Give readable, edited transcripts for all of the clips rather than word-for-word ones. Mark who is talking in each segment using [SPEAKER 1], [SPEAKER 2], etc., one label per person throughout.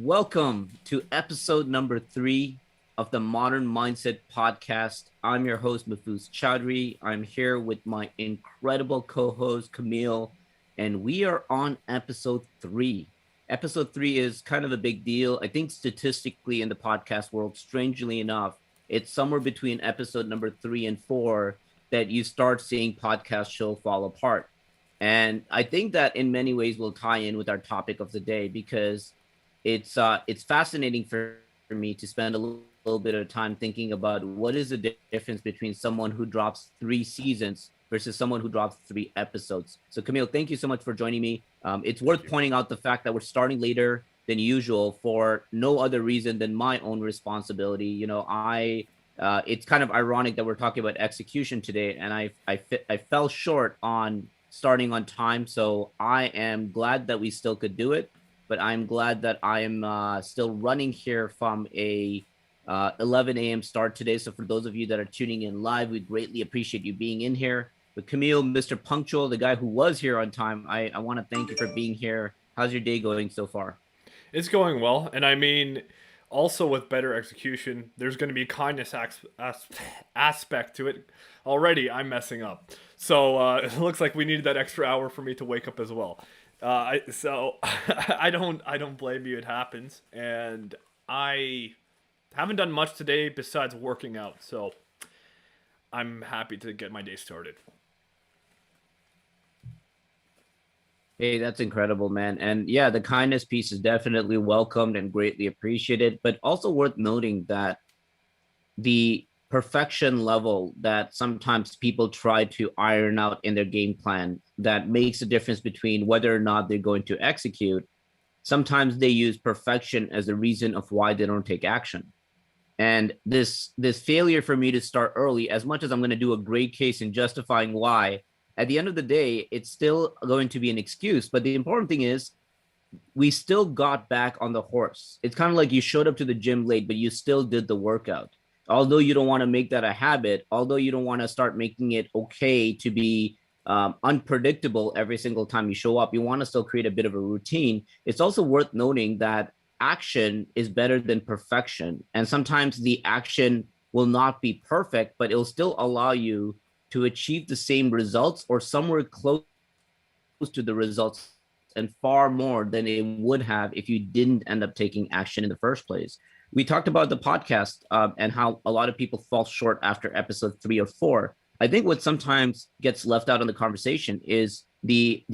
[SPEAKER 1] Welcome to episode number 3 of the Modern Mindset Podcast. I'm your host, Mahfouz Chaudhry. I'm here with my incredible co host, Camille, and we are on episode 3. Episode 3 is kind of a big deal. I think statistically in the podcast world, strangely enough, it's somewhere between episode number 3 and 4 that you start seeing podcast show fall apart. And I think that in many ways will tie in with our topic of the day because it's fascinating for me to spend a little bit of time thinking about what is the difference between someone who drops 3 seasons versus someone who drops 3 episodes. So Camille, thank you so much for joining me. It's worth pointing out the fact that we're starting later than usual for no other reason than my own responsibility. It's kind of ironic that we're talking about execution today, and I fell short on starting on time. So I am glad that we still could do it, but I'm glad that I am still running here from a 11 a.m. start today. So for those of you that are tuning in live, we greatly appreciate you being in here. But Camille, Mr. Punctual, the guy who was here on time, I want to thank you for being here. How's your day going so far?
[SPEAKER 2] It's going well, and I mean, also with better execution, there's going to be a kindness aspect to it. Already, I'm messing up, so it looks like we needed that extra hour for me to wake up as well. So I don't blame you. It happens, and I haven't done much today besides working out, so I'm happy to get my day started.
[SPEAKER 1] Hey, that's incredible, man. And yeah, the kindness piece is definitely welcomed and greatly appreciated, but also worth noting that the perfection level that sometimes people try to iron out in their game plan that makes a difference between whether or not they're going to execute. Sometimes they use perfection as a reason of why they don't take action. And this failure for me to start early, as much as I'm going to do a great case in justifying why, at the end of the day, it's still going to be an excuse. But the important thing is we still got back on the horse. It's kind of like you showed up to the gym late, but you still did the workout. Although you don't want to make that a habit, although you don't want to start making it okay to be unpredictable every single time you show up, you want to still create a bit of a routine. It's also worth noting that action is better than perfection. And sometimes the action will not be perfect, but it'll still allow you to achieve the same results or somewhere close to the results and far more than it would have if you didn't end up taking action in the first place. We talked about the podcast and how a lot of people fall short after episode 3 or 4. I think what sometimes gets left out in the conversation is the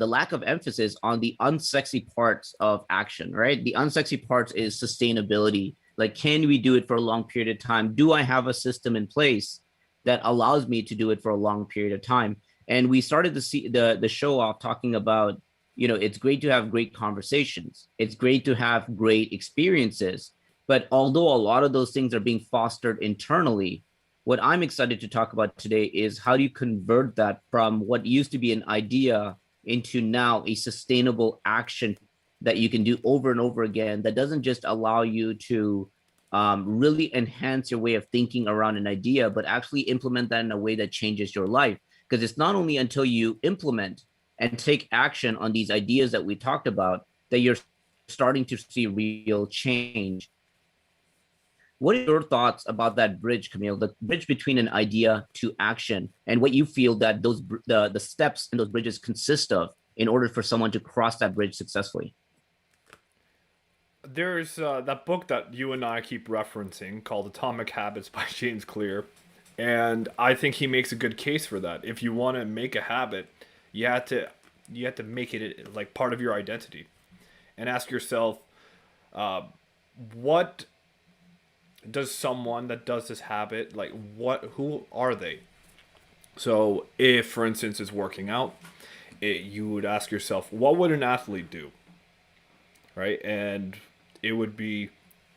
[SPEAKER 1] lack of emphasis on the unsexy parts of action, right? The unsexy parts is sustainability. Like, can we do it for a long period of time? Do I have a system in place that allows me to do it for a long period of time? And we started to see the show off talking about, it's great to have great conversations. It's great to have great experiences. But although a lot of those things are being fostered internally, what I'm excited to talk about today is how do you convert that from what used to be an idea into now a sustainable action that you can do over and over again that doesn't just allow you to really enhance your way of thinking around an idea, but actually implement that in a way that changes your life. Because it's not only until you implement and take action on these ideas that we talked about that you're starting to see real change. What are your thoughts about that bridge, Camille? The bridge between an idea to action, and what you feel that the steps in those bridges consist of in order for someone to cross that bridge successfully?
[SPEAKER 2] There's that book that you and I keep referencing called Atomic Habits by James Clear. And I think he makes a good case for that. If you want to make a habit, you have to you have to make it like part of your identity, and ask yourself, uh, what does someone that does this habit like? What who are they? So if, for instance, is working out, you would ask yourself, what would an athlete do, right? And it would be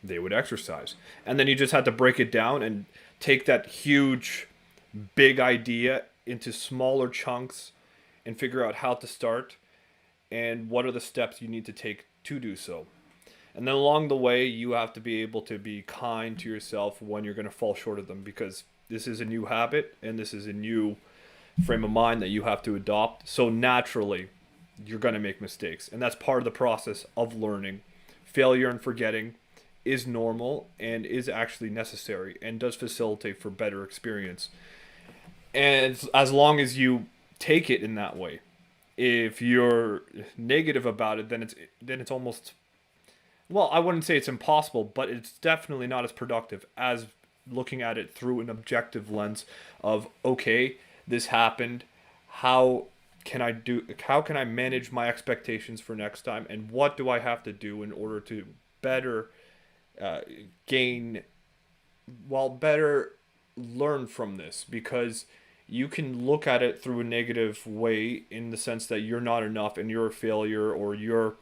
[SPEAKER 2] they would exercise, and then you just had to break it down and take that huge, big idea into smaller chunks and figure out how to start and what are the steps you need to take to do so. And then along the way, you have to be able to be kind to yourself when you're going to fall short of them, because this is a new habit and this is a new frame of mind that you have to adopt. So naturally, you're going to make mistakes. And that's part of the process of learning, failure and forgetting is normal and is actually necessary and does facilitate for better experience. And as long as you take it in that way, if you're negative about it, then it's almost, well, I wouldn't say it's impossible, but it's definitely not as productive as looking at it through an objective lens of, okay, this happened. How how can I manage my expectations for next time, and what do I have to do in order to better uh, gain, well, better learn from this? Because you can look at it through a negative way in the sense that you're not enough and you're a failure, or you're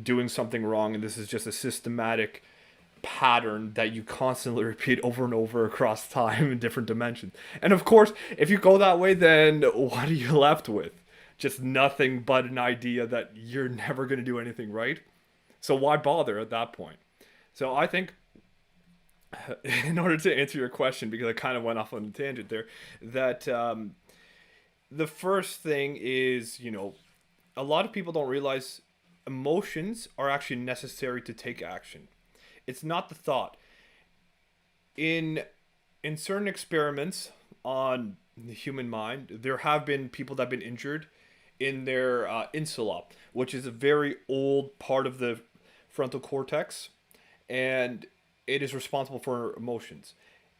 [SPEAKER 2] doing something wrong, and this is just a systematic pattern that you constantly repeat over and over across time in different dimensions. And of course, if you go that way, then what are you left with? Just nothing but an idea that you're never going to do anything right. So why bother at that point? So I think, in order to answer your question, because I kind of went off on a tangent there, that the first thing is, a lot of people don't realize emotions are actually necessary to take action. It's not the thought. In in certain experiments on the human mind, there have been people that have been injured in their insula, which is a very old part of the frontal cortex, and it is responsible for emotions.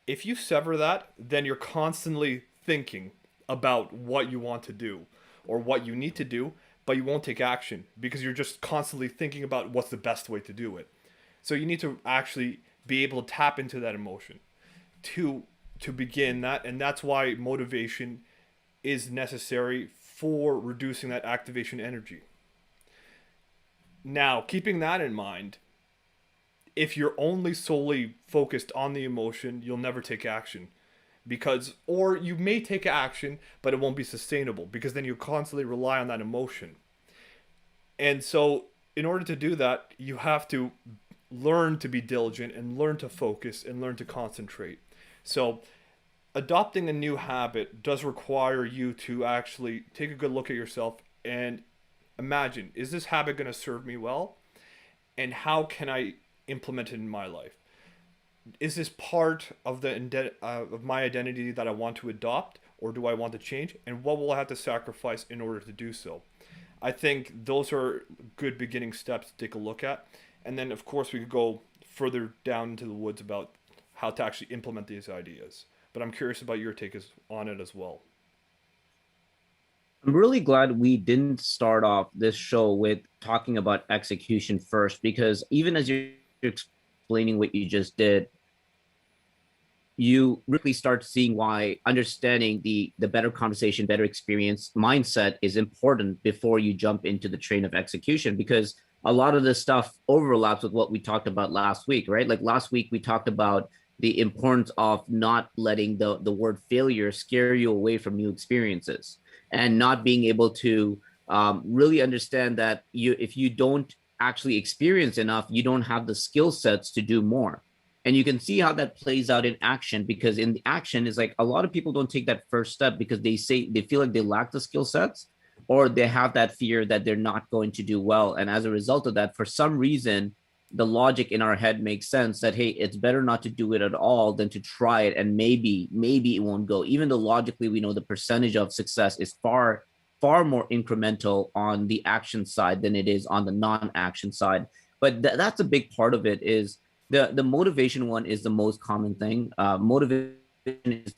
[SPEAKER 2] If you sever that, then you're constantly thinking about what you want to do or what you need to do, but you won't take action because you're just constantly thinking about what's the best way to do it. So you need to actually be able to tap into that emotion to begin that, and that's why motivation is necessary for reducing that activation energy. Now, keeping that in mind, if you're only solely focused on the emotion, you'll never take action. Because, or you may take action, but it won't be sustainable because then you constantly rely on that emotion. And so, in order to do that, you have to learn to be diligent and learn to focus and learn to concentrate. So, adopting a new habit does require you to actually take a good look at yourself and imagine, is this habit going to serve me well? And how can I implement it in my life? Is this part of of my identity that I want to adopt, or do I want to change? And what will I have to sacrifice in order to do so? I think those are good beginning steps to take a look at. And then, of course, we could go further down into the woods about how to actually implement these ideas. But I'm curious about your take on it as well.
[SPEAKER 1] I'm really glad we didn't start off this show with talking about execution first, because even as you're explaining what you just did, you really start seeing why understanding the better conversation, better experience mindset is important before you jump into the train of execution, because a lot of this stuff overlaps with what we talked about last week, right? Like last week we talked about the importance of not letting the word failure scare you away from new experiences, and not being able to really understand that if you don't actually experience enough, you don't have the skill sets to do more. And you can see how that plays out in action, because in the action is like a lot of people don't take that first step because they feel like they lack the skill sets, or they have that fear that they're not going to do well. And as a result of that, for some reason, the logic in our head makes sense that, hey, it's better not to do it at all than to try it. And maybe it won't go, even though logically we know the percentage of success is far more incremental on the action side than it is on the non-action side. But that's a big part of it. Is the motivation one is the most common thing. Motivation is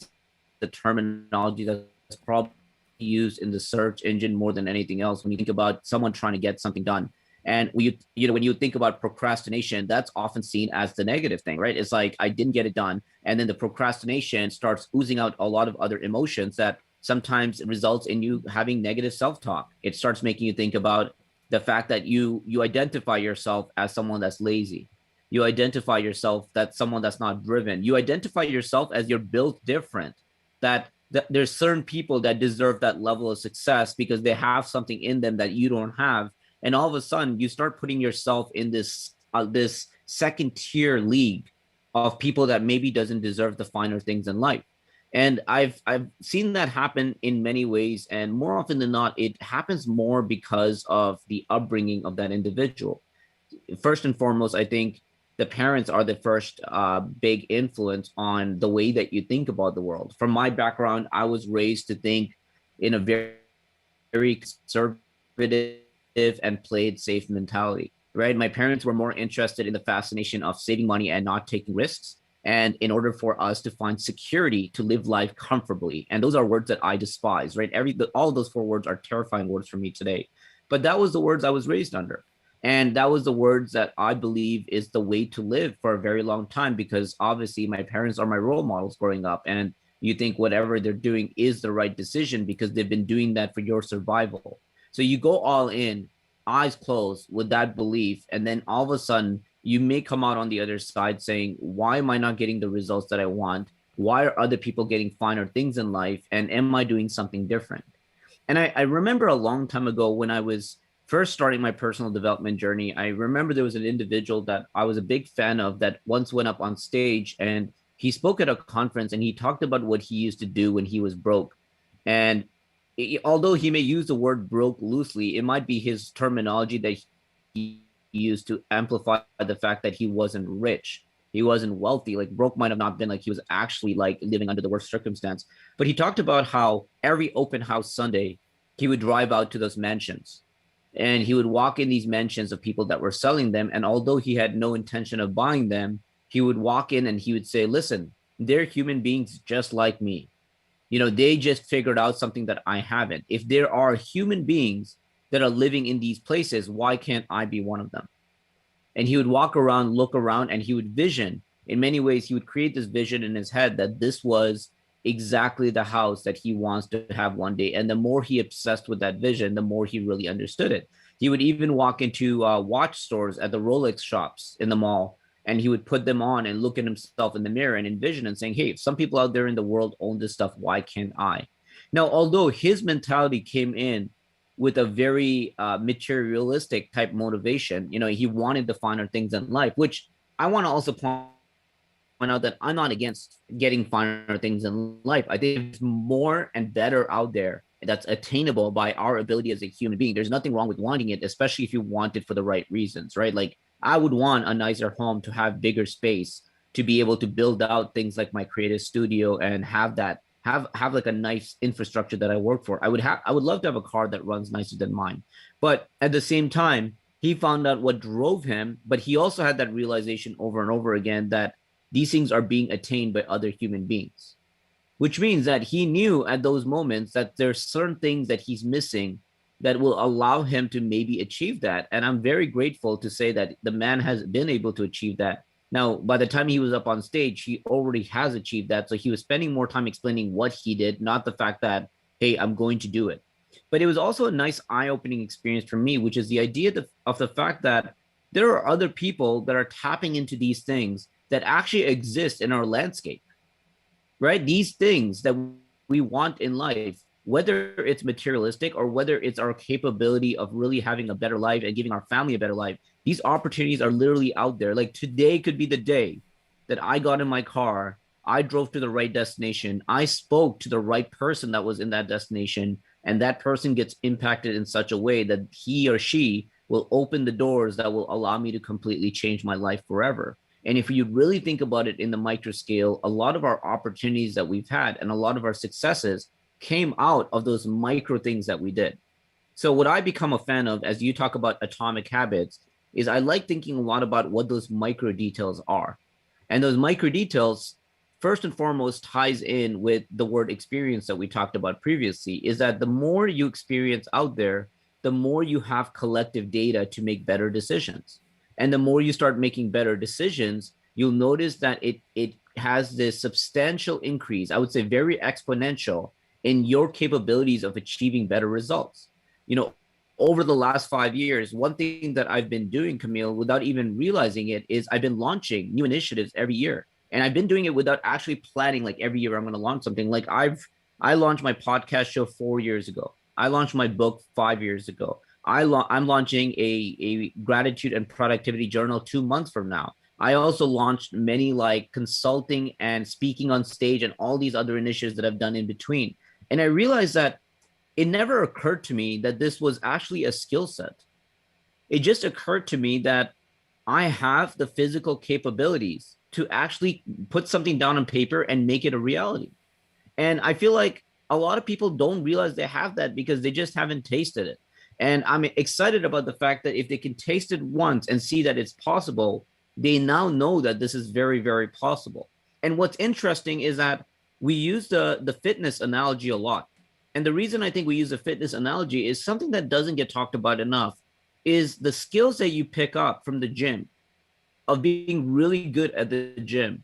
[SPEAKER 1] the terminology that's probably used in the search engine more than anything else when you think about someone trying to get something done. And when you think about procrastination, that's often seen as the negative thing, right? It's like, I didn't get it done, and then the procrastination starts oozing out a lot of other emotions that sometimes results in you having negative self-talk. It starts making you think about the fact that you identify yourself as someone that's lazy. You identify yourself that's someone that's not driven. You identify yourself as you're built different, that there's certain people that deserve that level of success because they have something in them that you don't have. And all of a sudden you start putting yourself in this second tier league of people that maybe doesn't deserve the finer things in life. And I've seen that happen in many ways, and more often than not, it happens more because of the upbringing of that individual. first and foremost, I think the parents are the first big influence on the way that you think about the world. From my background, I was raised to think in a very conservative and played safe mentality, right? My parents were more interested in the fascination of saving money and not taking risks. And in order for us to find security to live life comfortably, and those are words that I despise, right? All of those four words are terrifying words for me today. But that was the words I was raised under. And that was the words that I believe is the way to live for a very long time, because obviously my parents are my role models growing up. And you think whatever they're doing is the right decision because they've been doing that for your survival. So you go all in, eyes closed with that belief. And then all of a sudden, you may come out on the other side saying, why am I not getting the results that I want? Why are other people getting finer things in life? And am I doing something different? And I remember a long time ago when I was first starting my personal development journey, I remember there was an individual that I was a big fan of that once went up on stage and he spoke at a conference and he talked about what he used to do when he was broke. And although he may use the word broke loosely, it might be his terminology that he used to amplify the fact that he wasn't rich. He wasn't wealthy. Like broke might have not been like he was actually like living under the worst circumstance. But he talked about how every open house Sunday he would drive out to those mansions and he would walk in these mansions of people that were selling them. And although he had no intention of buying them, he would walk in and he would say, listen, they're human beings just like me. You know, they just figured out something that I haven't. If there are human beings that are living in these places, why can't I be one of them? And he would walk around, look around, and he would vision. In many ways, he would create this vision in his head that this was exactly the house that he wants to have one day. And the more he obsessed with that vision, the more he really understood it. He would even walk into watch stores at the Rolex shops in the mall, and he would put them on and look at himself in the mirror and envision and saying, hey, if some people out there in the world own this stuff, why can't I? Now, although his mentality came in with a very materialistic type motivation, you know, he wanted the finer things in life, which I want to also point out that I'm not against getting finer things in life. I think it's more and better out there that's attainable by our ability as a human being. There's nothing wrong with wanting it, especially if you want it for the right reasons, right? Like I would want a nicer home to have bigger space to be able to build out things like my creative studio and have that have like a nice infrastructure that I work for. I would love to have a car that runs nicer than mine. But at the same time, he found out what drove him, but he also had that realization over and over again that these things are being attained by other human beings, which means that he knew at those moments that there's certain things that he's missing that will allow him to maybe achieve that. And I'm very grateful to say that the man has been able to achieve that. Now, by the time he was up on stage, he already has achieved that. So he was spending more time explaining what he did, not the fact that, hey, I'm going to do it. But it was also a nice eye-opening experience for me, which is the idea of the fact that there are other people that are tapping into these things that actually exist in our landscape, right? These things that we want in life, whether it's materialistic or whether it's our capability of really having a better life and giving our family a better life, these opportunities are literally out there. Like today could be the day that I got in my car, I drove to the right destination, I spoke to the right person that was in that destination, and that person gets impacted in such a way that he or she will open the doors that will allow me to completely change my life forever. And if you really think about it in the micro scale, a lot of our opportunities that we've had and a lot of our successes came out of those micro things that we did. So what I become a fan of, as you talk about atomic habits, is I like thinking a lot about what those micro details are. And those micro details, first and foremost, ties in with the word experience that we talked about previously, is that the more you experience out there, the more you have collective data to make better decisions. And the more you start making better decisions, you'll notice that it has this substantial increase, I would say very exponential, in your capabilities of achieving better results. You know, over the last 5 years, one thing that I've been doing, Camille, without even realizing it, is I've been launching new initiatives every year. And I've been doing it without actually planning, like every year I'm going to launch something. Like I launched my podcast show 4 years ago. I launched my book 5 years ago. I'm launching a gratitude and productivity journal 2 months from now. I also launched many like consulting and speaking on stage and all these other initiatives that I've done in between. And I realized that it never occurred to me that this was actually a skill set. It just occurred to me that I have the physical capabilities to actually put something down on paper and make it a reality. And I feel like a lot of people don't realize they have that because they just haven't tasted it. And I'm excited about the fact that if they can taste it once and see that it's possible, they now know that this is very, very possible. And what's interesting is that we use the fitness analogy a lot. And the reason I think we use the fitness analogy is something that doesn't get talked about enough is the skills that you pick up from the gym of being really good at the gym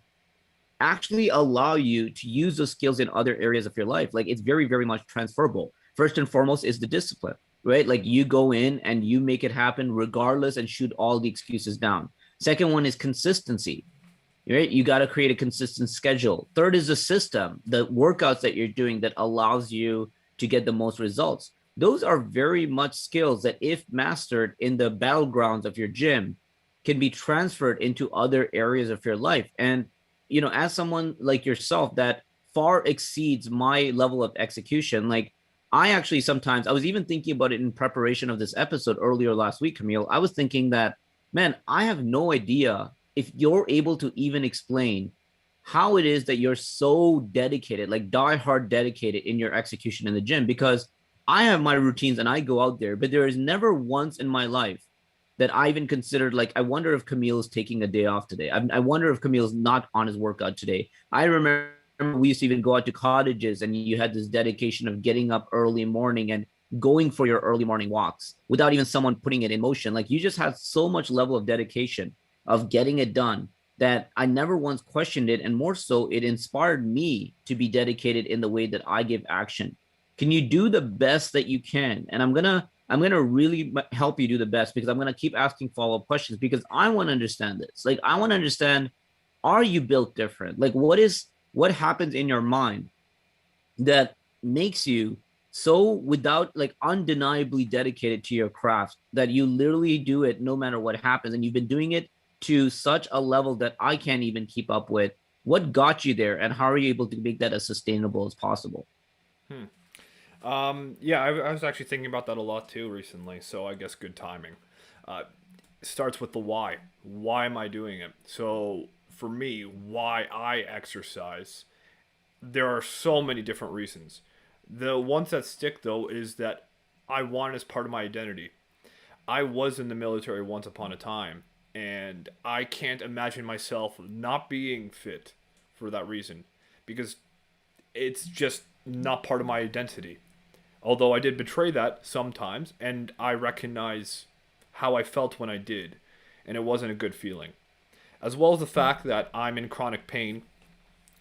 [SPEAKER 1] actually allow you to use those skills in other areas of your life. Like it's very, very much transferable. First and foremost is the discipline, right? Like you go in and you make it happen regardless and shoot all the excuses down. Second one is consistency, right? You got to create a consistent schedule. Third is the system, the workouts that you're doing that allows you to get the most results. Those are very much skills that, if mastered in the battlegrounds of your gym, can be transferred into other areas of your life. And, as someone like yourself that far exceeds my level of execution, like I actually sometimes, I was even thinking about it in preparation of this episode earlier last week, Camille. I was thinking that, man, I have no idea if you're able to even explain how it is that you're so dedicated, like die hard dedicated in your execution in the gym, because I have my routines and I go out there, but there is never once in my life that I even considered, like, I wonder if Camille's taking a day off today. I wonder if Camille's not on his workout today. I remember we used to even go out to cottages and you had this dedication of getting up early morning and going for your early morning walks without even someone putting it in motion. Like you just had so much level of dedication of getting it done that I never once questioned it. And more so, it inspired me to be dedicated in the way that I give action. Can you do the best that you can? And I'm gonna really help you do the best because I'm gonna keep asking follow-up questions because I want to understand this. Like I want to understand, are you built different? Like what happens in your mind that makes you so without like undeniably dedicated to your craft that you literally do it no matter what happens, and you've been doing it to such a level that I can't even keep up with. What got you there, and how are you able to make that as sustainable as possible?
[SPEAKER 2] Hmm. Yeah, I was actually thinking about that a lot too recently, so I guess good timing. Uh, Starts with the why. Why am I doing it? So, for me, why I exercise, there are so many different reasons. The ones that stick, though, is that I want it as part of my identity. I was in the military once upon a time, and I can't imagine myself not being fit for that reason because it's just not part of my identity. Although I did betray that sometimes, and I recognize how I felt when I did, and it wasn't a good feeling. As well as the fact that I'm in chronic pain,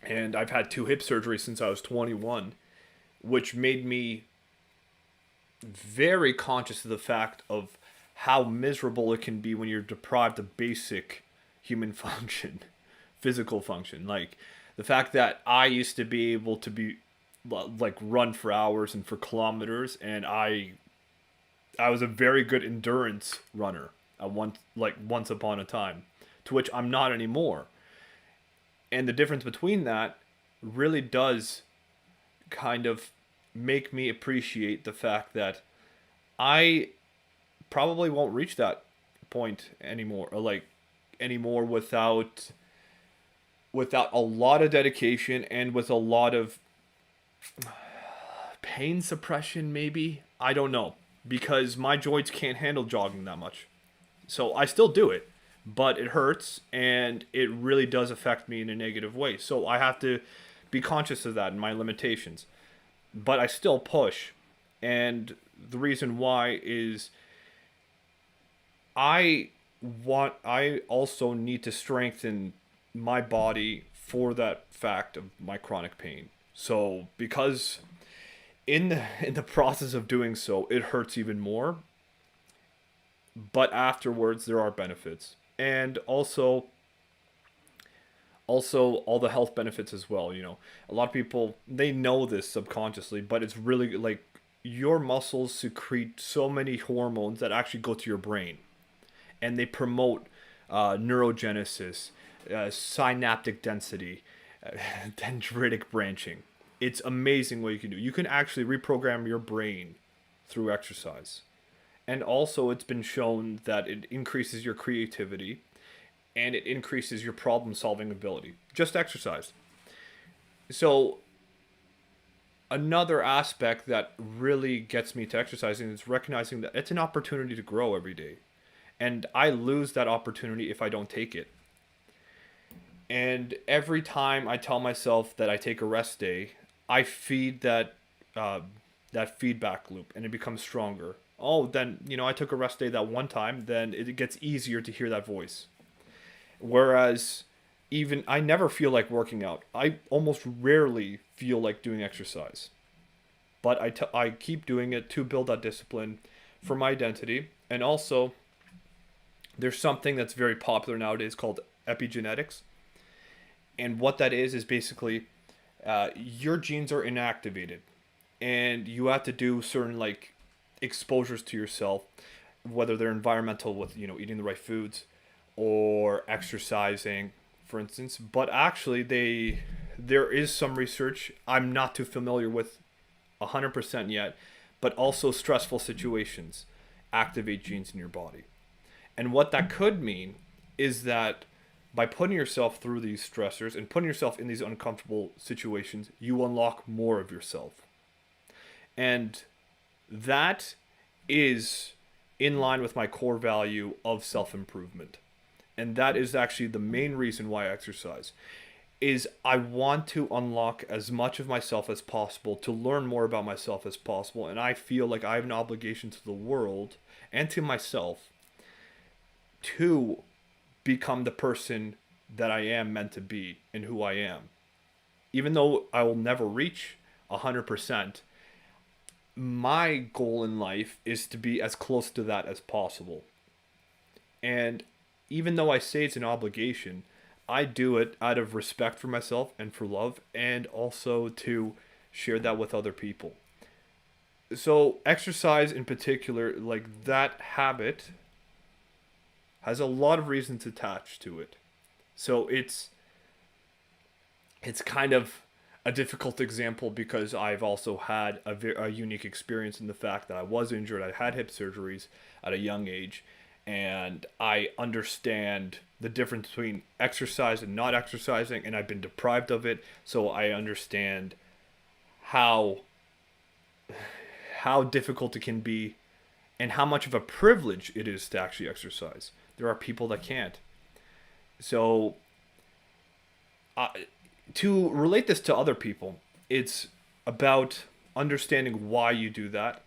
[SPEAKER 2] and I've had 2 hip surgeries since I was 21, which made me very conscious of the fact of how miserable it can be when you're deprived of basic human function, physical function. Like the fact that I used to be able to be like run for hours and for kilometers, and I was a very good endurance runner at once upon a time, to which I'm not anymore. And the difference between that really does kind of make me appreciate the fact that I probably won't reach that point anymore, or like anymore without a lot of dedication and with a lot of pain suppression, maybe. I don't know, because my joints can't handle jogging that much. So I still do it, but it hurts and it really does affect me in a negative way. So I have to be conscious of that and my limitations. But I still push. And the reason why is I also need to strengthen my body for that fact of my chronic pain. So because in the process of doing so, it hurts even more, but afterwards there are benefits. And also all the health benefits as well, a lot of people, they know this subconsciously, but it's really like your muscles secrete so many hormones that actually go to your brain, and they promote neurogenesis, synaptic density, dendritic branching. It's amazing what you can do. You can actually reprogram your brain through exercise. And also, it's been shown that it increases your creativity, and it increases your problem solving ability. Just exercise. So another aspect that really gets me to exercising is recognizing that it's an opportunity to grow every day. And I lose that opportunity if I don't take it. And every time I tell myself that I take a rest day, I feed uh, that feedback loop, and it becomes stronger. Oh, then I took a rest day that one time. Then it gets easier to hear that voice. Whereas, even I never feel like working out. I almost rarely feel like doing exercise, but I keep doing it to build that discipline for my identity, and also there's something that's very popular nowadays called epigenetics. And what that is basically your genes are inactivated, and you have to do certain like exposures to yourself, whether they're environmental with eating the right foods or exercising, for instance. But actually, there is some research I'm not too familiar with 100% yet, but also stressful situations activate genes in your body. And what that could mean is that by putting yourself through these stressors and putting yourself in these uncomfortable situations, you unlock more of yourself. And that is in line with my core value of self-improvement. And that is actually the main reason why I exercise is I want to unlock as much of myself as possible, to learn more about myself as possible, and I feel like I have an obligation to the world and to myself to become the person that I am meant to be and who I am. Even though I will never reach 100%, my goal in life is to be as close to that as possible. And even though I say it's an obligation, I do it out of respect for myself and for love, and also to share that with other people. So, exercise in particular, like that habit, has a lot of reasons attached to it. So it's kind of a difficult example because I've also had a unique experience in the fact that I was injured. I had hip surgeries at a young age, and I understand the difference between exercise and not exercising, and I've been deprived of it. So I understand how how difficult it can be and how much of a privilege it is to actually exercise. There are people that can't. So, uh, to relate this to other people, it's about understanding why you do that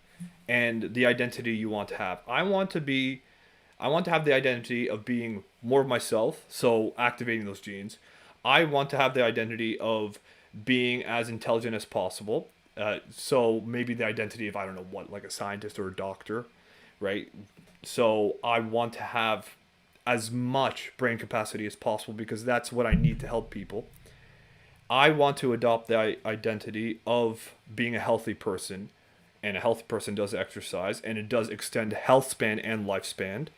[SPEAKER 2] and the identity you want to have. I want to have the identity of being more of myself, so activating those genes. I want to have the identity of being as intelligent as possible. So maybe the identity of, I don't know what, like a scientist or a doctor, right? So I want to have as much brain capacity as possible because that's what I need to help people. I want to adopt the identity of being a healthy person, and a healthy person does exercise, and it does extend health span and lifespan.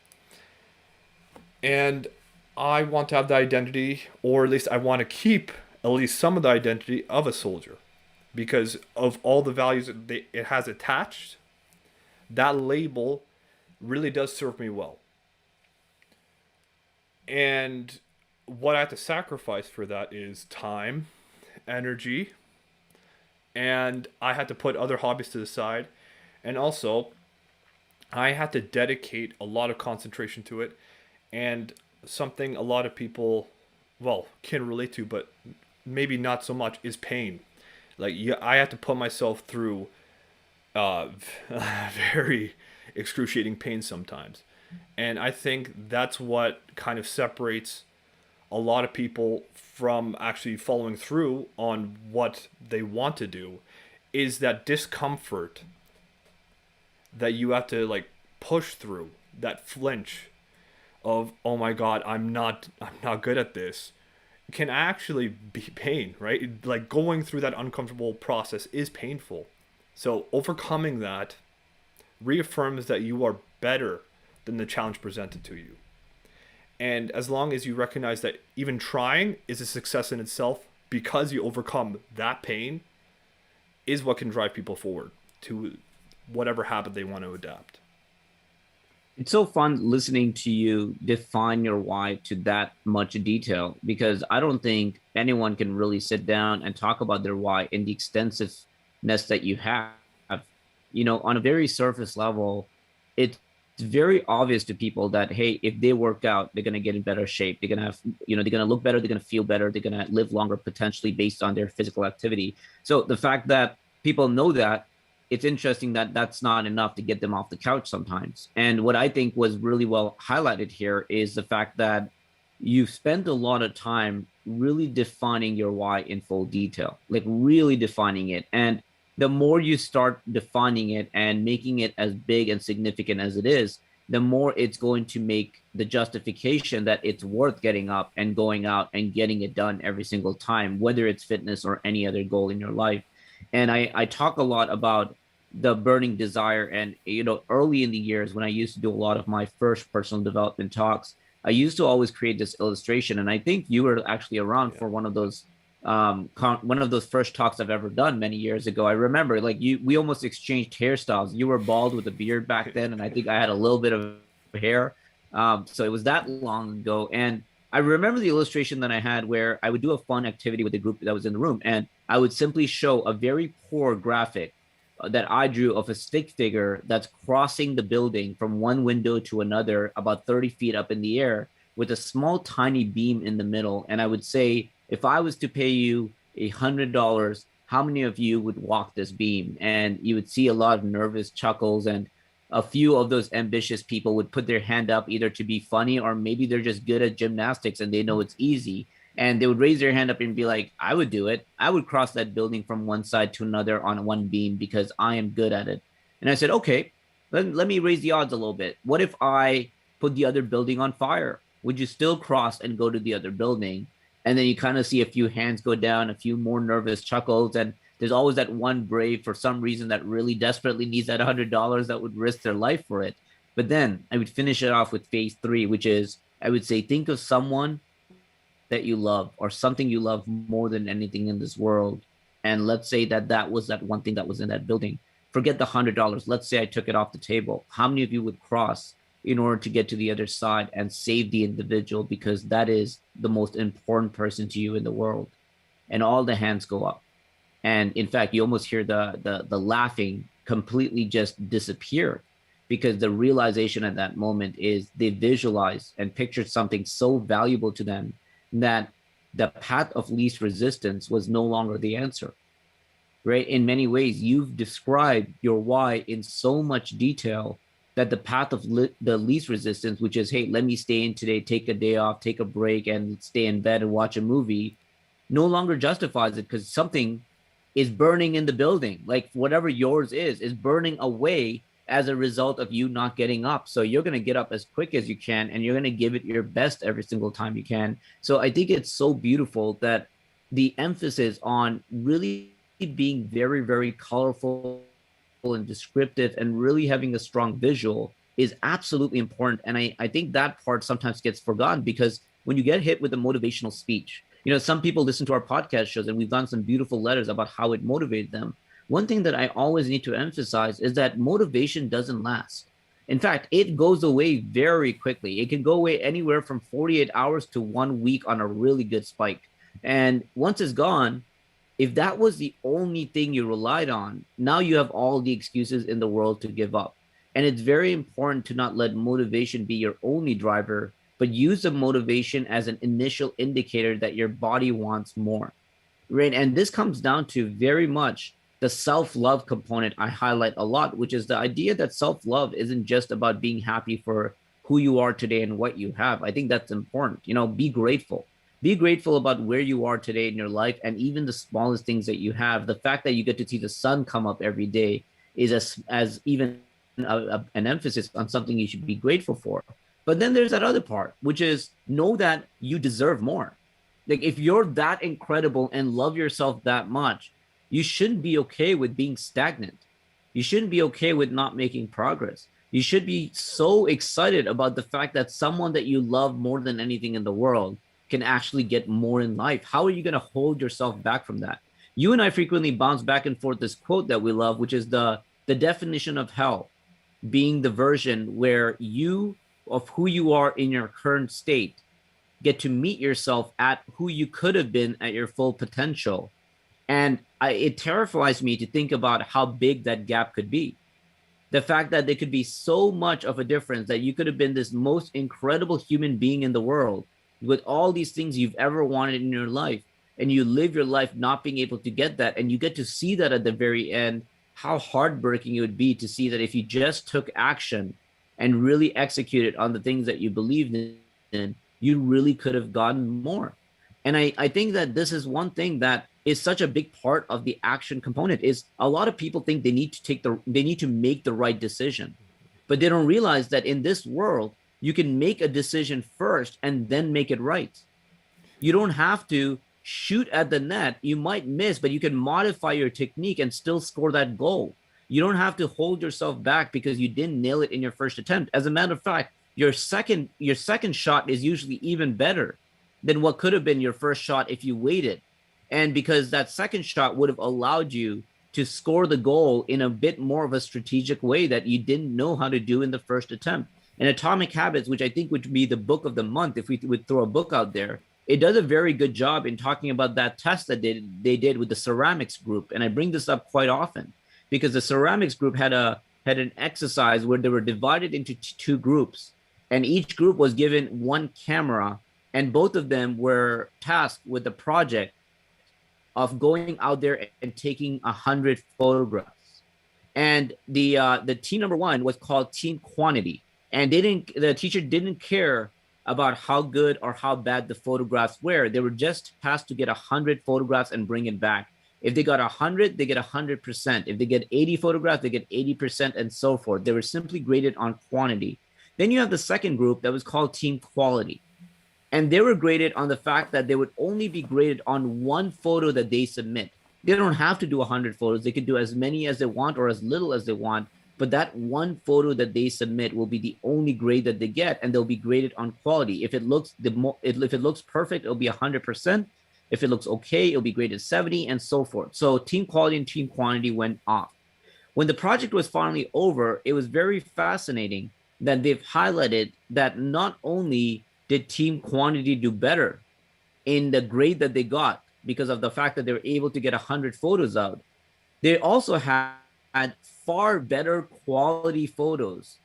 [SPEAKER 2] And I want to have the identity, or at least I want to keep at least some of the identity of a soldier, because of all the values it has attached. That label really does serve me well. And what I have to sacrifice for that is time, energy, and I had to put other hobbies to the side. And also, I had to dedicate a lot of concentration to it. And something a lot of people, well, can relate to, but maybe not so much, is pain. Like, yeah, I had to put myself through uh, very excruciating pain sometimes. And I think that's what kind of separates a lot of people from actually following through on what they want to do, is that discomfort that you have to like push through, that flinch of, oh my god, I'm not good at this, can actually be pain, right? Like going through that uncomfortable process is painful. So overcoming that reaffirms that you are better than the challenge presented to you. And as long as you recognize that even trying is a success in itself, because you overcome that pain, is what can drive people forward to whatever habit they want to adapt.
[SPEAKER 1] It's so fun listening to you define your why to that much detail because I don't think anyone can really sit down and talk about their why in the extensiveness that you have. On a very surface level, it's very obvious to people that, hey, if they work out, they're going to get in better shape. They're going to have, they're going to look better. They're going to feel better. They're going to live longer potentially based on their physical activity. So the fact that people know that, it's interesting that that's not enough to get them off the couch sometimes. And what I think was really well highlighted here is the fact that you've spent a lot of time really defining your why in full detail, like really defining it. And the more you start defining it and making it as big and significant as it is, the more it's going to make the justification that it's worth getting up and going out and getting it done every single time, whether it's fitness or any other goal in your life. And I talk a lot about the burning desire. And, early in the years when I used to do a lot of my first personal development talks, I used to always create this illustration. And I think you were actually around
[SPEAKER 2] Yeah.
[SPEAKER 1] for one of those first talks I've ever done many years ago. I remember like we almost exchanged hairstyles. You were bald with a beard back then, and I think I had a little bit of hair. So it was that long ago. And I remember the illustration that I had where I would do a fun activity with the group that was in the room, and I would simply show a very poor graphic that I drew of a stick figure that's crossing the building from one window to another about 30 feet up in the air with a small, tiny beam in the middle. And I would say, if I was to pay you $100, how many of you would walk this beam? And you would see a lot of nervous chuckles, and a few of those ambitious people would put their hand up either to be funny or maybe they're just good at gymnastics and they know it's easy, and they would raise their hand up and be like, I would do it. I would cross that building from one side to another on one beam because I am good at it. And I said, okay, let me raise the odds a little bit. What if I put the other building on fire? Would you still cross and go to the other building? And then you kind of see a few hands go down, a few more nervous chuckles. And there's always that one brave for some reason that really desperately needs that $100 that would risk their life for it. But then I would finish it off with phase three, which is I would say, think of someone that you love or something you love more than anything in this world. And let's say that was that one thing that was in that building. Forget the $100. Let's say I took it off the table. How many of you would cross in order to get to the other side and save the individual because that is the most important person to you in the world? And all the hands go up. And in fact, you almost hear the laughing completely just disappear because the realization at that moment is they visualized and pictured something so valuable to them that the path of least resistance was no longer the answer, right? In many ways, you've described your why in so much detail that the path of the least resistance, which is, hey, let me stay in today, take a day off, take a break, and stay in bed and watch a movie, no longer justifies it because something is burning in the building. Like whatever yours is burning away as a result of you not getting up. So you're going to get up as quick as you can and you're going to give it your best every single time you can. So I think it's so beautiful that the emphasis on really being very, very colorful and descriptive and really having a strong visual is absolutely important. And I think that part sometimes gets forgotten because when you get hit with a motivational speech, some people listen to our podcast shows and we've done some beautiful letters about how it motivated them. One thing that I always need to emphasize is that motivation doesn't last. In fact, it goes away very quickly. It can go away anywhere from 48 hours to 1 week on a really good spike. And once it's gone, if that was the only thing you relied on, now you have all the excuses in the world to give up. And it's very important to not let motivation be your only driver, but use the motivation as an initial indicator that your body wants more, right? And this comes down to very much the self-love component I highlight a lot, which is the idea that self-love isn't just about being happy for who you are today and what you have. I think that's important. Be grateful. Be grateful about where you are today in your life and even the smallest things that you have. The fact that you get to see the sun come up every day is as even an emphasis on something you should be grateful for. But then there's that other part, which is know that you deserve more. Like if you're that incredible and love yourself that much, you shouldn't be okay with being stagnant. You shouldn't be okay with not making progress. You should be so excited about the fact that someone that you love more than anything in the world can actually get more in life. How are you going to hold yourself back from that? You and I frequently bounce back and forth this quote that we love, which is the definition of hell. being the version where you of who you are in your current state get to meet yourself at who you could have been at your full potential. And it terrifies me to think about how big that gap could be. The fact that there could be so much of a difference, that you could have been this most incredible human being in the world with all these things you've ever wanted in your life, and you live your life not being able to get that, and you get to see that at the very end. How heartbreaking it would be to see that if you just took action and really executed on the things that you believed in, you really could have gotten more. And I think that this is one thing that is such a big part of the action component. Is a lot of people think they need to make the right decision, but they don't realize that in this world you can make a decision first and then make it right. You don't have to shoot at the net. You might miss, but you can modify your technique and still score that goal. You don't have to hold yourself back because you didn't nail it in your first attempt. As a matter of fact, your second shot is usually even better than what could have been your first shot if you waited. And because that second shot would have allowed you to score the goal in a bit more of a strategic way that you didn't know how to do in the first attempt. And Atomic Habits, which I think would be the book of the month if we would throw a book out there, it does a very good job in talking about that test that they did with the ceramics group. And I bring this up quite often because the ceramics group had an exercise where they were divided into two groups, and each group was given one camera, and both of them were tasked with the project of going out there and taking 100 photographs. And the team number one was called Team Quantity, and the teacher didn't care about how good or how bad the photographs were. They were just tasked to get 100 photographs and bring it back. If they got 100, they get 100%. If they get 80 photographs, they get 80%, and so forth. They were simply graded on quantity. Then you have the second group that was called Team Quality. And they were graded on the fact that they would only be graded on one photo that they submit. They don't have to do 100 photos. They could do as many as they want or as little as they want. But that one photo that they submit will be the only grade that they get, and they'll be graded on quality. If it looks perfect, it'll be 100%. If it looks okay, it'll be graded 70, and so forth. So Team Quality and Team Quantity went off. When the project was finally over, it was very fascinating that they've highlighted that not only did Team Quantity do better in the grade that they got because of the fact that they were able to get 100 photos out, they also had far better quality photos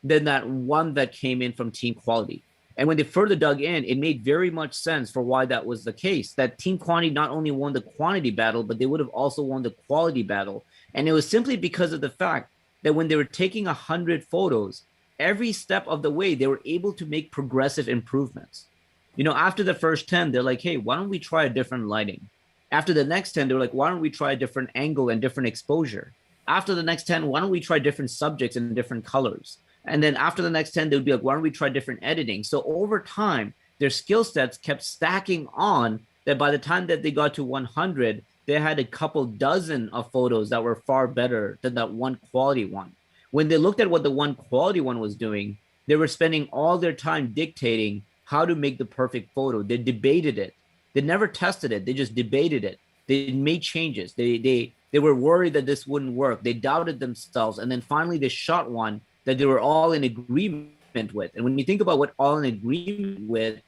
[SPEAKER 1] than that one that came in from Team Quality. And when they further dug in, it made very much sense for why that was the case, that Team Quantity not only won the quantity battle, but they would have also won the quality battle. And it was simply because of the fact that when they were taking 100 photos, every step of the way, they were able to make progressive improvements. You know, after the first 10, they're like, hey, why don't we try a different lighting? After the next 10, they're like, why don't we try a different angle and different exposure? After the next 10, why don't we try different subjects and different colors? And then after the next 10, they would be like, why don't we try different editing? So over time, their skill sets kept stacking on, that by the time that they got to 100, they had a couple dozen of photos that were far better than that one quality one. When they looked at what the one quality one was doing, they were spending all their time dictating how to make the perfect photo. They debated it. They never tested it. They just debated it. They made changes. They were worried that this wouldn't work. They doubted themselves. And then finally they shot one that they were all in agreement with. And when you think about what all in agreement with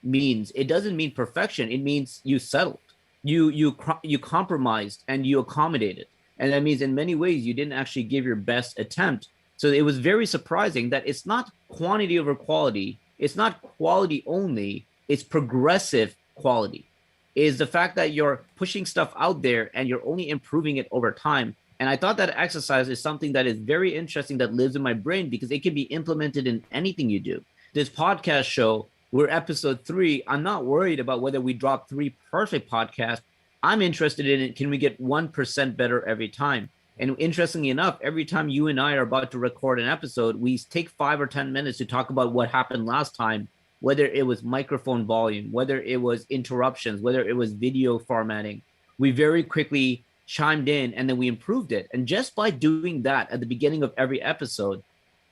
[SPEAKER 1] means, it doesn't mean perfection. It means you settled. You compromised and you accommodated. And that means in many ways you didn't actually give your best attempt. So it was very surprising that it's not quantity over quality. It's not quality only. It's progressive quality. Is the fact that you're pushing stuff out there and you're only improving it over time. And I thought that exercise is something that is very interesting, that lives in my brain because it can be implemented in anything you do. This podcast show, we're episode 3. I'm not worried about whether we drop 3 perfect podcasts. I'm interested in it. Can we get 1% better every time? And interestingly enough, every time you and I are about to record an episode, we take 5 or 10 minutes to talk about what happened last time, whether it was microphone volume, whether it was interruptions, whether it was video formatting. We very quickly chimed in and then we improved it. And just by doing that at the beginning of every episode,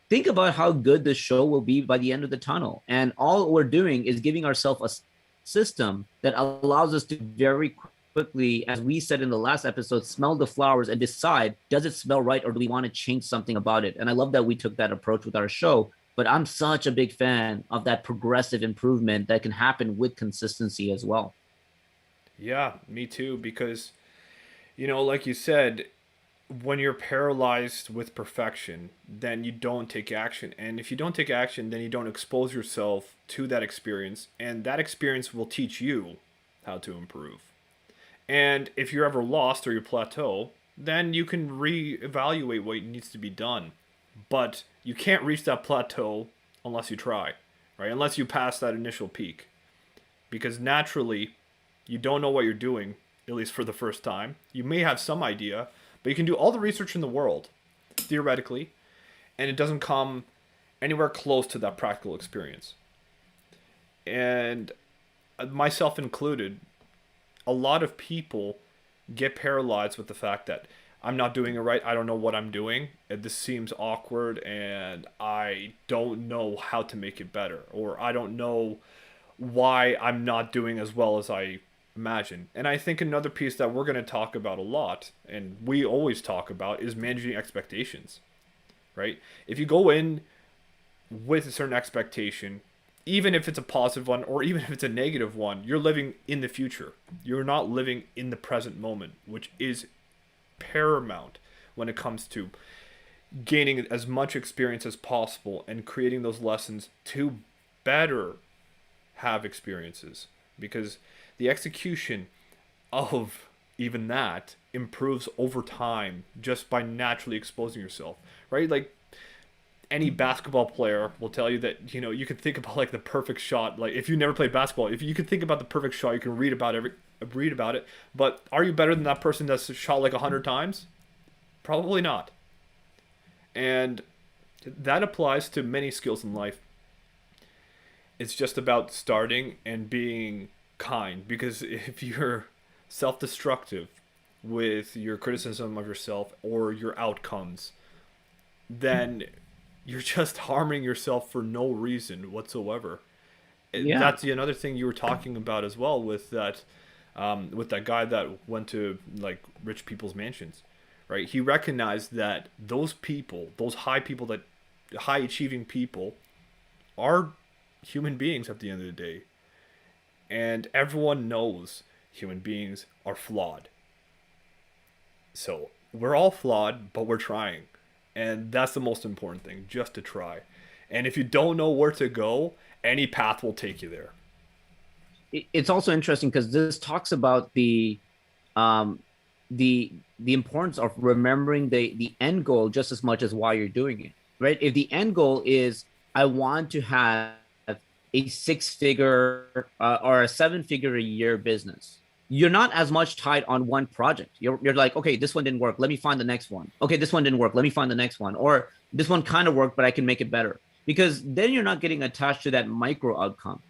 [SPEAKER 1] think about how good the show will be by the end of the tunnel. And all we're doing is giving ourselves a system that allows us to very quickly, as we said in the last episode, smell the flowers and decide, does it smell right or do we want to change something about it? And I love that we took that approach with our show. But I'm such a big fan of that progressive improvement that can happen with consistency as well.
[SPEAKER 2] Yeah, me too. Because, like you said, when you're paralyzed with perfection, then you don't take action. And if you don't take action, then you don't expose yourself to that experience. And that experience will teach you how to improve. And if you're ever lost or you plateau, then you can reevaluate what needs to be done. But you can't reach that plateau unless you try, right? Unless you pass that initial peak. Because naturally, you don't know what you're doing, at least for the first time. You may have some idea, but you can do all the research in the world, theoretically, and it doesn't come anywhere close to that practical experience. And myself included, a lot of people get paralyzed with the fact that I'm not doing it right. I don't know what I'm doing. And this seems awkward, and I don't know how to make it better, or I don't know why I'm not doing as well as I imagine. And I think another piece that we're going to talk about a lot, and we always talk about, is managing expectations, right? If you go in with a certain expectation, even if it's a positive one or even if it's a negative one, you're living in the future. You're not living in the present moment, which is paramount when it comes to gaining as much experience as possible and creating those lessons to better have experiences, because the execution of even that improves over time just by naturally exposing yourself, right? Like any basketball player will tell you that you can think about like the perfect shot. Like if you never played basketball, if you can think about the perfect shot, you can read about it. But are you better than that person that's shot like 100 times? Probably not. And that applies to many skills in life. It's just about starting and being kind, because if you're self-destructive with your criticism of yourself or your outcomes, then you're just harming yourself for no reason whatsoever.
[SPEAKER 1] Yeah.
[SPEAKER 2] That's another thing you were talking about as well with that guy that went to like rich people's mansions, right? He recognized that those people, those high achieving people, are human beings at the end of the day, and everyone knows human beings are flawed. So we're all flawed, but we're trying. And that's the most important thing, just to try. And if you don't know where to go, any path will take you there.
[SPEAKER 1] It's also interesting because this talks about um the importance of remembering the end goal just as much as why you're doing it, right? If the end goal is I want to have a six-figure or a seven-figure a year business, you're not as much tied on one project. You're like, okay, this one didn't work, let me find the next one. Okay, this one didn't work, let me find the next one. Or this one kind of worked, but I can make it better. Because then you're not getting attached to that micro outcome,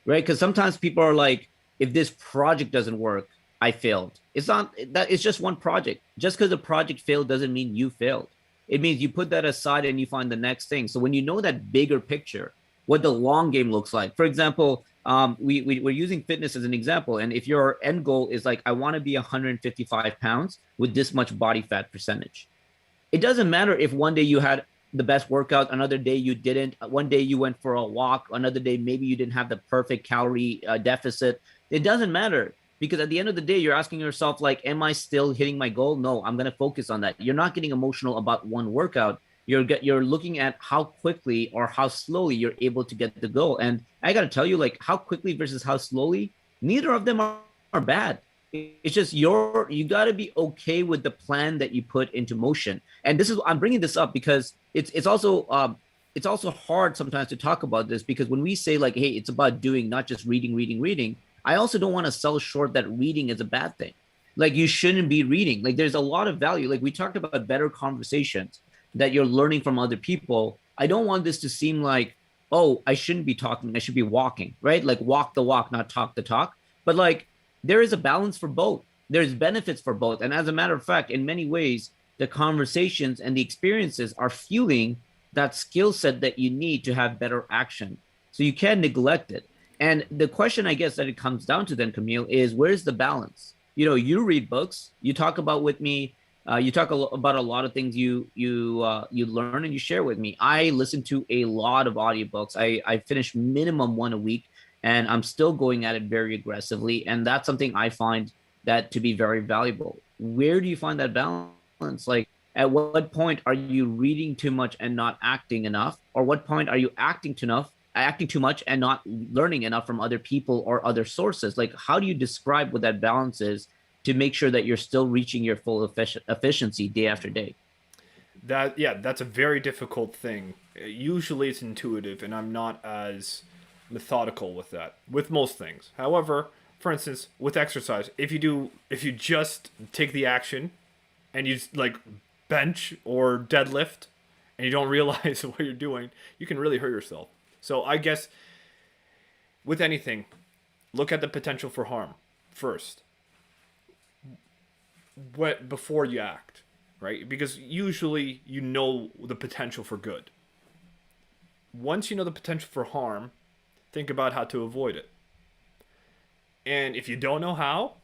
[SPEAKER 1] right? Because sometimes people are like, if this project doesn't work, I failed. It's not that, it's just one project. Just because the project failed doesn't mean you failed. It means you put that aside and you find the next thing. So when you know that bigger picture, what the long game looks like. For example, we're using fitness as an example. And if your end goal is like, I want to be 155 pounds with this much body fat percentage, it doesn't matter if one day you had the best workout, another day you didn't. One day you went for a walk, another day maybe you didn't have the perfect calorie deficit. It doesn't matter, because at the end of the day, you're asking yourself, like, am I still hitting my goal? No, I'm going to focus on that. You're not getting emotional about one workout. You're looking at how quickly or how slowly you're able to get the goal. And I got to tell you, like, how quickly versus how slowly, neither of them are bad. It's just you got to be okay with the plan that you put into motion. And this is, I'm bringing this up because it's also hard sometimes to talk about this, because when we say like, hey, it's about doing, not just reading, I also don't want to sell short that reading is a bad thing. Like, you shouldn't be reading. Like, there's a lot of value. Like, we talked about better conversations that you're learning from other people. I don't want this to seem like, oh, I shouldn't be talking, I should be walking, right? Like, walk the walk, not talk the talk. But like, there is a balance for both. There's benefits for both. And as a matter of fact, in many ways, the conversations and the experiences are fueling that skill set that you need to have better action. So you can't neglect it. And the question, I guess, that it comes down to then, Camille, is where's the balance? you read books, you talk about with me, you talk about a lot of things you learn and you share with me. I listen to a lot of audiobooks. I finish minimum one a week, and I'm still going at it very aggressively. And that's something I find that to be very valuable. Where do you find that balance? Like, at what point are you reading too much and not acting enough? Or what point are you acting too much and not learning enough from other people or other sources? Like, how do you describe what that balance is to make sure that you're still reaching your full efficiency day after day?
[SPEAKER 2] That yeah, that's a very difficult thing. Usually it's intuitive, and I'm not as methodical with that with most things. However, for instance, with exercise, if you just take the action and you like bench or deadlift and you don't realize what you're doing, you can really hurt yourself. So I guess with anything, look at the potential for harm first. What before you act, right? Because usually you know the potential for good. Once you know the potential for harm, think about how to avoid it. And if you don't know how,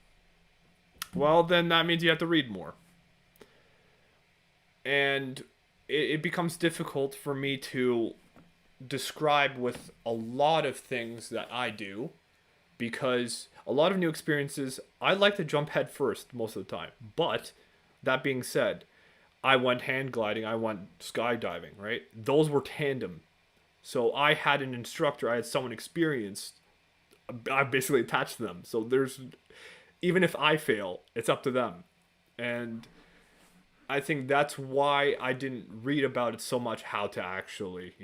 [SPEAKER 2] well, then that means you have to read more. And it becomes difficult for me to describe with a lot of things that I do because a lot of new experiences, I like to jump head first most of the time. But that being said, I went hang gliding, I went skydiving, right? Those were tandem. So I had an instructor, I had someone experienced. I basically attached them. So there's, even if I fail, it's up to them. And I think that's why I didn't read about it so much how to actually,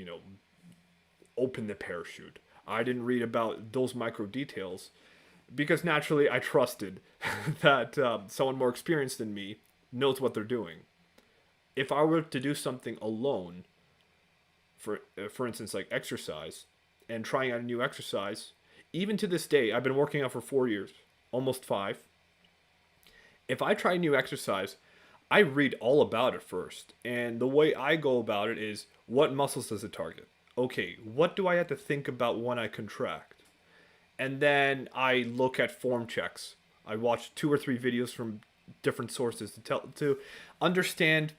[SPEAKER 2] open the parachute. I didn't read about those micro details because naturally I trusted that someone more experienced than me knows what they're doing. If I were to do something alone, for instance, like exercise, and trying out a new exercise, even to this day, I've been working out for 4 years, almost 5. If I try a new exercise, I read all about it first. And the way I go about it is what muscles does it target? Okay, what do I have to think about when I contract? And then I look at form checks. I watch 2 or 3 videos from different sources to understand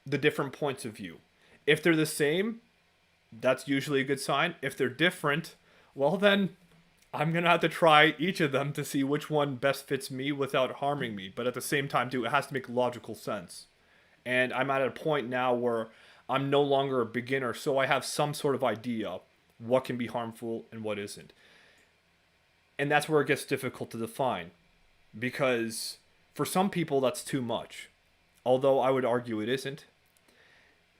[SPEAKER 2] the different points of view. If they're the same, that's usually a good sign. If they're different, well then I'm gonna have to try each of them to see which one best fits me without harming me. But at the same time, too, it has to make logical sense. And I'm at a point now where I'm no longer a beginner, so I have some sort of idea what can be harmful and what isn't. And that's where it gets difficult to define. Because for some people, that's too much. Although I would argue it isn't.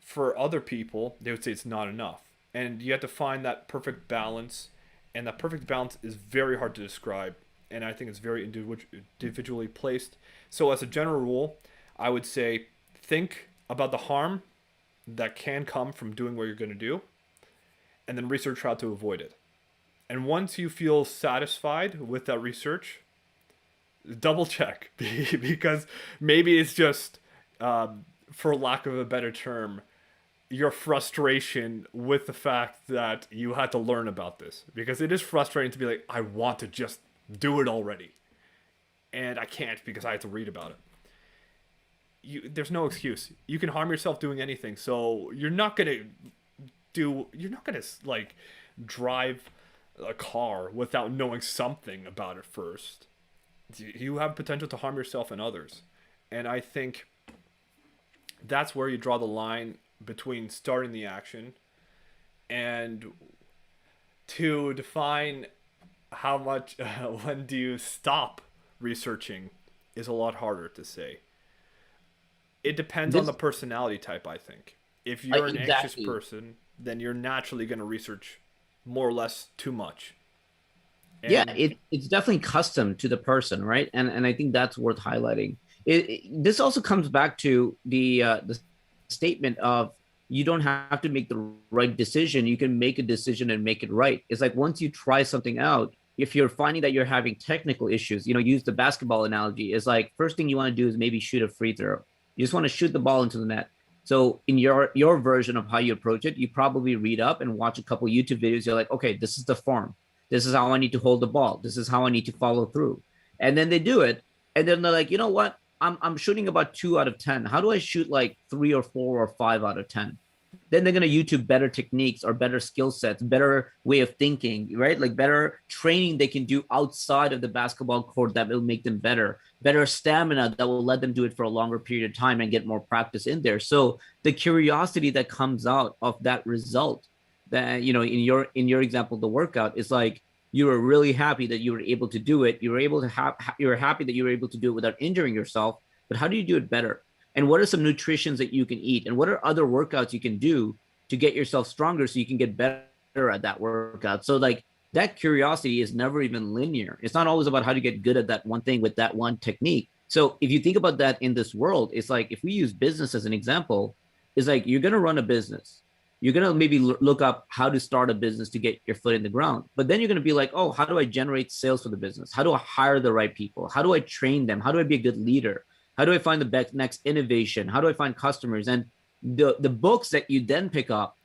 [SPEAKER 2] For other people, they would say it's not enough. And you have to find that perfect balance. And that perfect balance is very hard to describe. And I think it's very individually placed. So, as a general rule, I would say think about the harm that can come from doing what you're going to do, and then research how to avoid it. And once you feel satisfied with that research, double check because maybe it's just, for lack of a better term, your frustration with the fact that you had to learn about this, because it is frustrating to be like, I want to just do it already, and I can't because I have to read about it. There's no excuse. You can harm yourself doing anything, so you're not gonna like drive a car without knowing something about it first. You have potential to harm yourself and others, and I think that's where you draw the line between starting the action and to define how much when do you stop researching is a lot harder to say. It depends on
[SPEAKER 1] This
[SPEAKER 2] the personality type, I think. If you're an anxious
[SPEAKER 1] exactly.
[SPEAKER 2] person, then you're naturally going to research more or less too much.
[SPEAKER 1] Yeah,
[SPEAKER 2] And
[SPEAKER 1] it's definitely custom to the person, right? And I think that's worth highlighting. This also comes back to the statement of you don't have to make the right decision. You can make a decision and make it right. It's like once you try something out, if you're finding that you're having technical issues, use the basketball analogy. Is like first thing you want to do is maybe shoot a free throw. You just want to shoot the ball into the net. So in your version of how you approach it, you probably read up and watch a couple YouTube videos. You're like, okay, this is the form. This is how I need to hold the ball. This is how I need to follow through. And then they do it. And then they're like, you know what? I'm shooting about 2 out of 10. How do I shoot like 3 or 4 or 5 out of 10? Then they're gonna YouTube better techniques or better skill sets, better way of thinking, right? Like better training they can do outside of the basketball court that will make them better, better stamina that will let them do it for a longer period of time and get more practice in there. So the curiosity that comes out of that result, that in your example, the workout is like you were really happy that you were able to do it. You were able to you were happy that you were able to do it without injuring yourself. But how do you do it better? And what are some nutritions that you can eat? And what are other workouts you can do to get yourself stronger so you can get better at that workout? So like that curiosity is never even linear. It's not always about how to get good at that one thing with that one technique. So if you think about that in this world, it's like if we use business as an example, it's like you're going to run a business. You're going to maybe look up how to start a business to get your foot in the ground. But then you're going to be like, oh, how do I generate sales for the business? How do I hire the right people? How do I train them? How do I be a good leader? How do I find the best next innovation? How do I find customers? And the books that you then pick up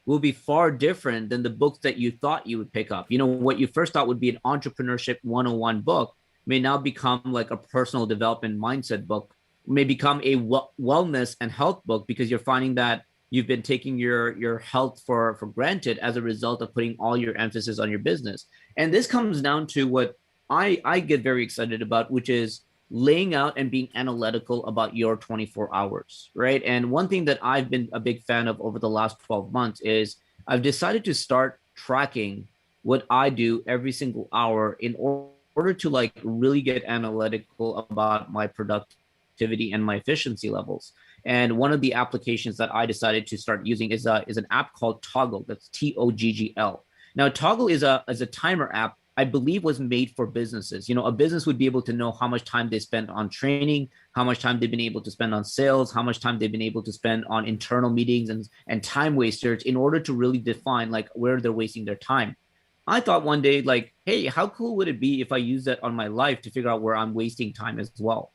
[SPEAKER 1] will be far different than the books that you thought you would pick up. You know, what you first thought would be an entrepreneurship 101 book may now become like a personal development mindset book, may become a wellness and health book because you're finding that you've been taking your health for granted as a result of putting all your emphasis on your business. And this comes down to what I get very excited about, which is laying out and being analytical about your 24 hours, right? And one thing that I've been a big fan of over the last 12 months is I've decided to start tracking what I do every single hour in order to like really get analytical about my productivity and my efficiency levels. And one of the applications that I decided to start using is an app called Toggle. That's Toggl. Now, Toggle is a timer app I believe was made for businesses. You know, a business would be able to know how much time they spend on training, how much time they've been able to spend on sales, how much time they've been able to spend on internal meetings and time wasters in order to really define like where they're wasting their time. I thought one day, like, hey, how cool would it be if I use that on my life to figure out where I'm wasting time as well?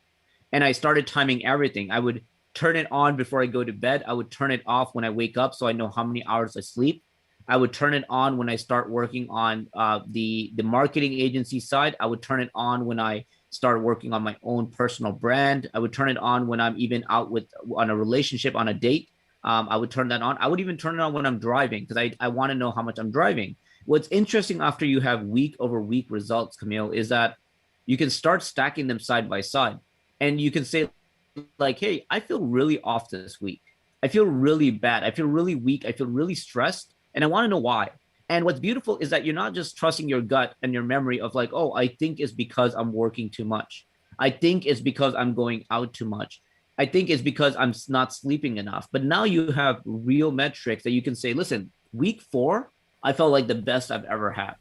[SPEAKER 1] And I started timing everything. I would turn it on before I go to bed. I would turn it off when I wake up so I know how many hours I sleep. I would turn it on when I start working on the marketing agency side. I would turn it on when I start working on my own personal brand. I would turn it on when I'm even out on a relationship, on a date. I would turn that on. I would even turn it on when I'm driving because I want to know how much I'm driving. What's interesting after you have week over week results, Camille, is that you can start stacking them side by side. And you can say, like, hey, I feel really off this week. I feel really bad. I feel really weak. I feel really stressed. And I want to know why. And what's beautiful is that you're not just trusting your gut and your memory of like, oh, I think it's because I'm working too much. I think it's because I'm going out too much. I think it's because I'm not sleeping enough. But now you have real metrics that you can say, listen, week 4, I felt like the best I've ever had.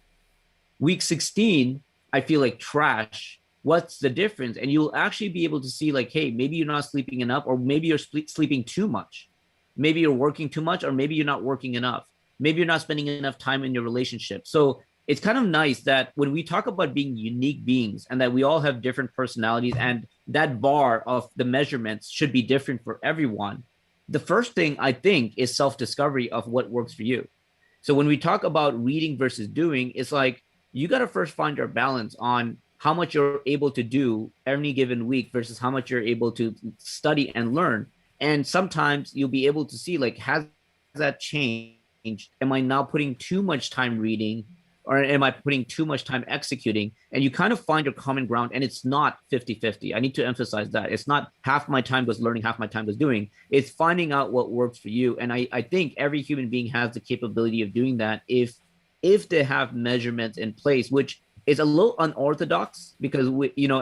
[SPEAKER 1] Week 16, I feel like trash. What's the difference? And you'll actually be able to see like, hey, maybe you're not sleeping enough, or maybe you're sleeping too much. Maybe you're working too much, or maybe you're not working enough. Maybe you're not spending enough time in your relationship. So it's kind of nice that when we talk about being unique beings and that we all have different personalities and that bar of the measurements should be different for everyone, the first thing I think is self-discovery of what works for you. So when we talk about reading versus doing, it's like you got to first find your balance on how much you're able to do any given week versus how much you're able to study and learn. And sometimes you'll be able to see like, has that changed? Am I now putting too much time reading, or am I putting too much time executing? And you kind of find your common ground, and it's not 50-50. I need to emphasize that. It's not half my time was learning, half my time was doing. It's finding out what works for you. And I think every human being has the capability of doing that if they have measurements in place, which is a little unorthodox because,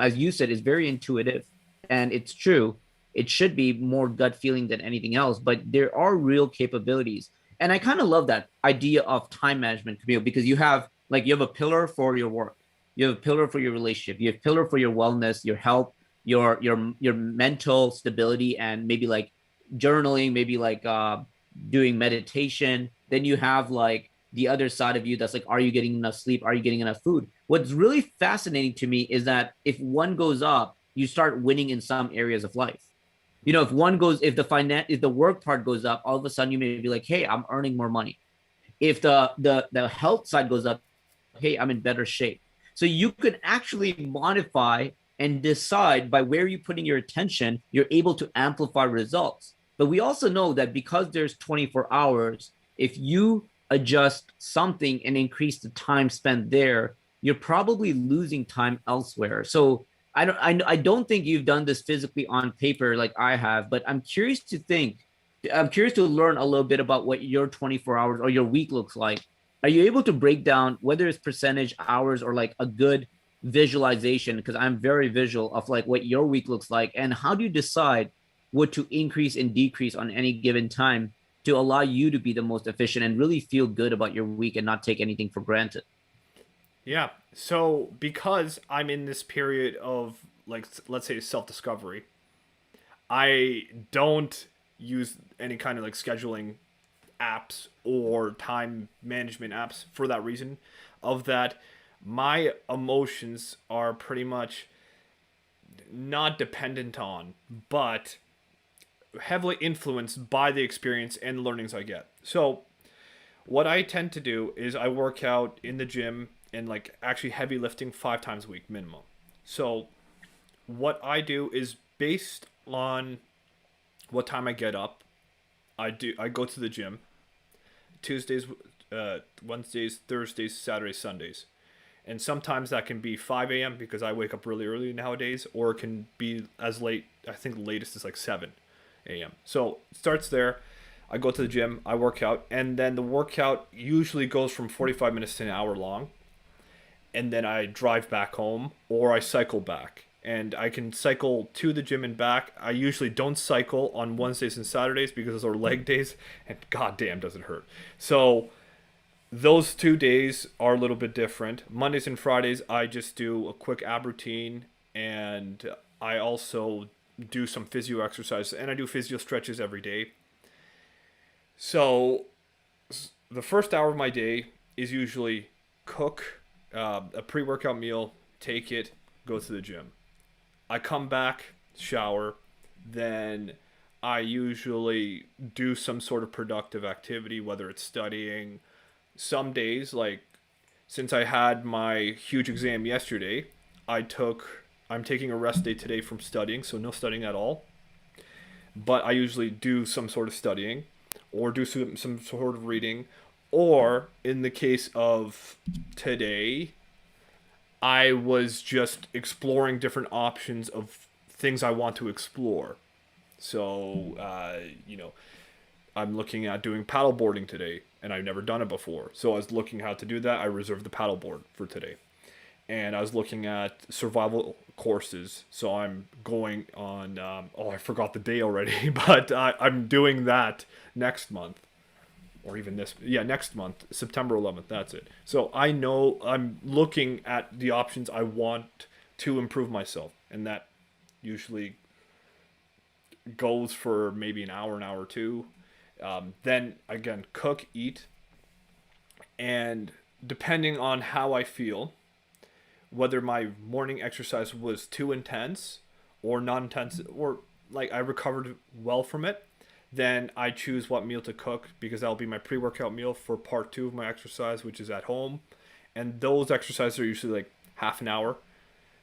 [SPEAKER 1] as you said, it's very intuitive, and it's true. It should be more gut feeling than anything else, but there are real capabilities. And I kind of love that idea of time management, Camille, because you have a pillar for your work, you have a pillar for your relationship, you have a pillar for your wellness, your health, your mental stability, and maybe like journaling, maybe like doing meditation. Then you have like the other side of you that's like, are you getting enough sleep? Are you getting enough food? What's really fascinating to me is that if one goes up, you start winning in some areas of life. If the work part goes up, all of a sudden you may be like, hey, I'm earning more money. If the health side goes up, hey, I'm in better shape. So you can actually modify and decide by where you're putting your attention, you're able to amplify results. But we also know that because there's 24 hours, if you adjust something and increase the time spent there, you're probably losing time elsewhere. So I don't think you've done this physically on paper like I have, but I'm curious to learn a little bit about what your 24 hours or your week looks like. Are you able to break down whether it's percentage hours or like a good visualization? Because I'm very visual of like what your week looks like, and how do you decide what to increase and decrease on any given time to allow you to be the most efficient and really feel good about your week and not take anything for granted?
[SPEAKER 2] Yeah. So because I'm in this period of, like, let's say, self-discovery, I don't use any kind of like scheduling apps or time management apps for that reason. Of that, my emotions are pretty much not dependent on, but heavily influenced by the experience and learnings I get. So what I tend to do is I work out in the gym and like actually heavy lifting 5 times a week minimum. So what I do is based on what time I get up. I go to the gym Tuesdays, Wednesdays, Thursdays, Saturdays, Sundays. And sometimes that can be 5 a.m. because I wake up really early nowadays, or it can be as late. I think the latest is like 7 a.m. So it starts there. I go to the gym, I work out, and then the workout usually goes from 45 minutes to an hour long. And then I drive back home or I cycle back. And I can cycle to the gym and back. I usually don't cycle on Wednesdays and Saturdays because those are leg days, and goddamn does it hurt. So those 2 days are a little bit different. Mondays and Fridays, I just do a quick ab routine, and I also do some physio exercises, and I do physio stretches every day. So the first hour of my day is usually cook a pre-workout meal, take it, go to the gym. I come back, shower, then I usually do some sort of productive activity, whether it's studying. Some days, like since I had my huge exam yesterday, I'm taking a rest day today from studying, so no studying at all. But I usually do some sort of studying or do some sort of reading. Or in the case of today, I was just exploring different options of things I want to explore. So, I'm looking at doing paddleboarding today, and I've never done it before. So I was looking how to do that. I reserved the paddleboard for today, and I was looking at survival courses. So I'm going on. I forgot the day already, but I'm doing that next month, or even this. Yeah, next month, September 11th. That's it. So I know I'm looking at the options I want to improve myself, and that usually goes for maybe an hour or two. Then again, cook, eat, and depending on how I feel, whether my morning exercise was too intense or not intense, or like I recovered well from it, then I choose what meal to cook because that'll be my pre-workout meal for part two of my exercise, which is at home. And those exercises are usually like half an hour,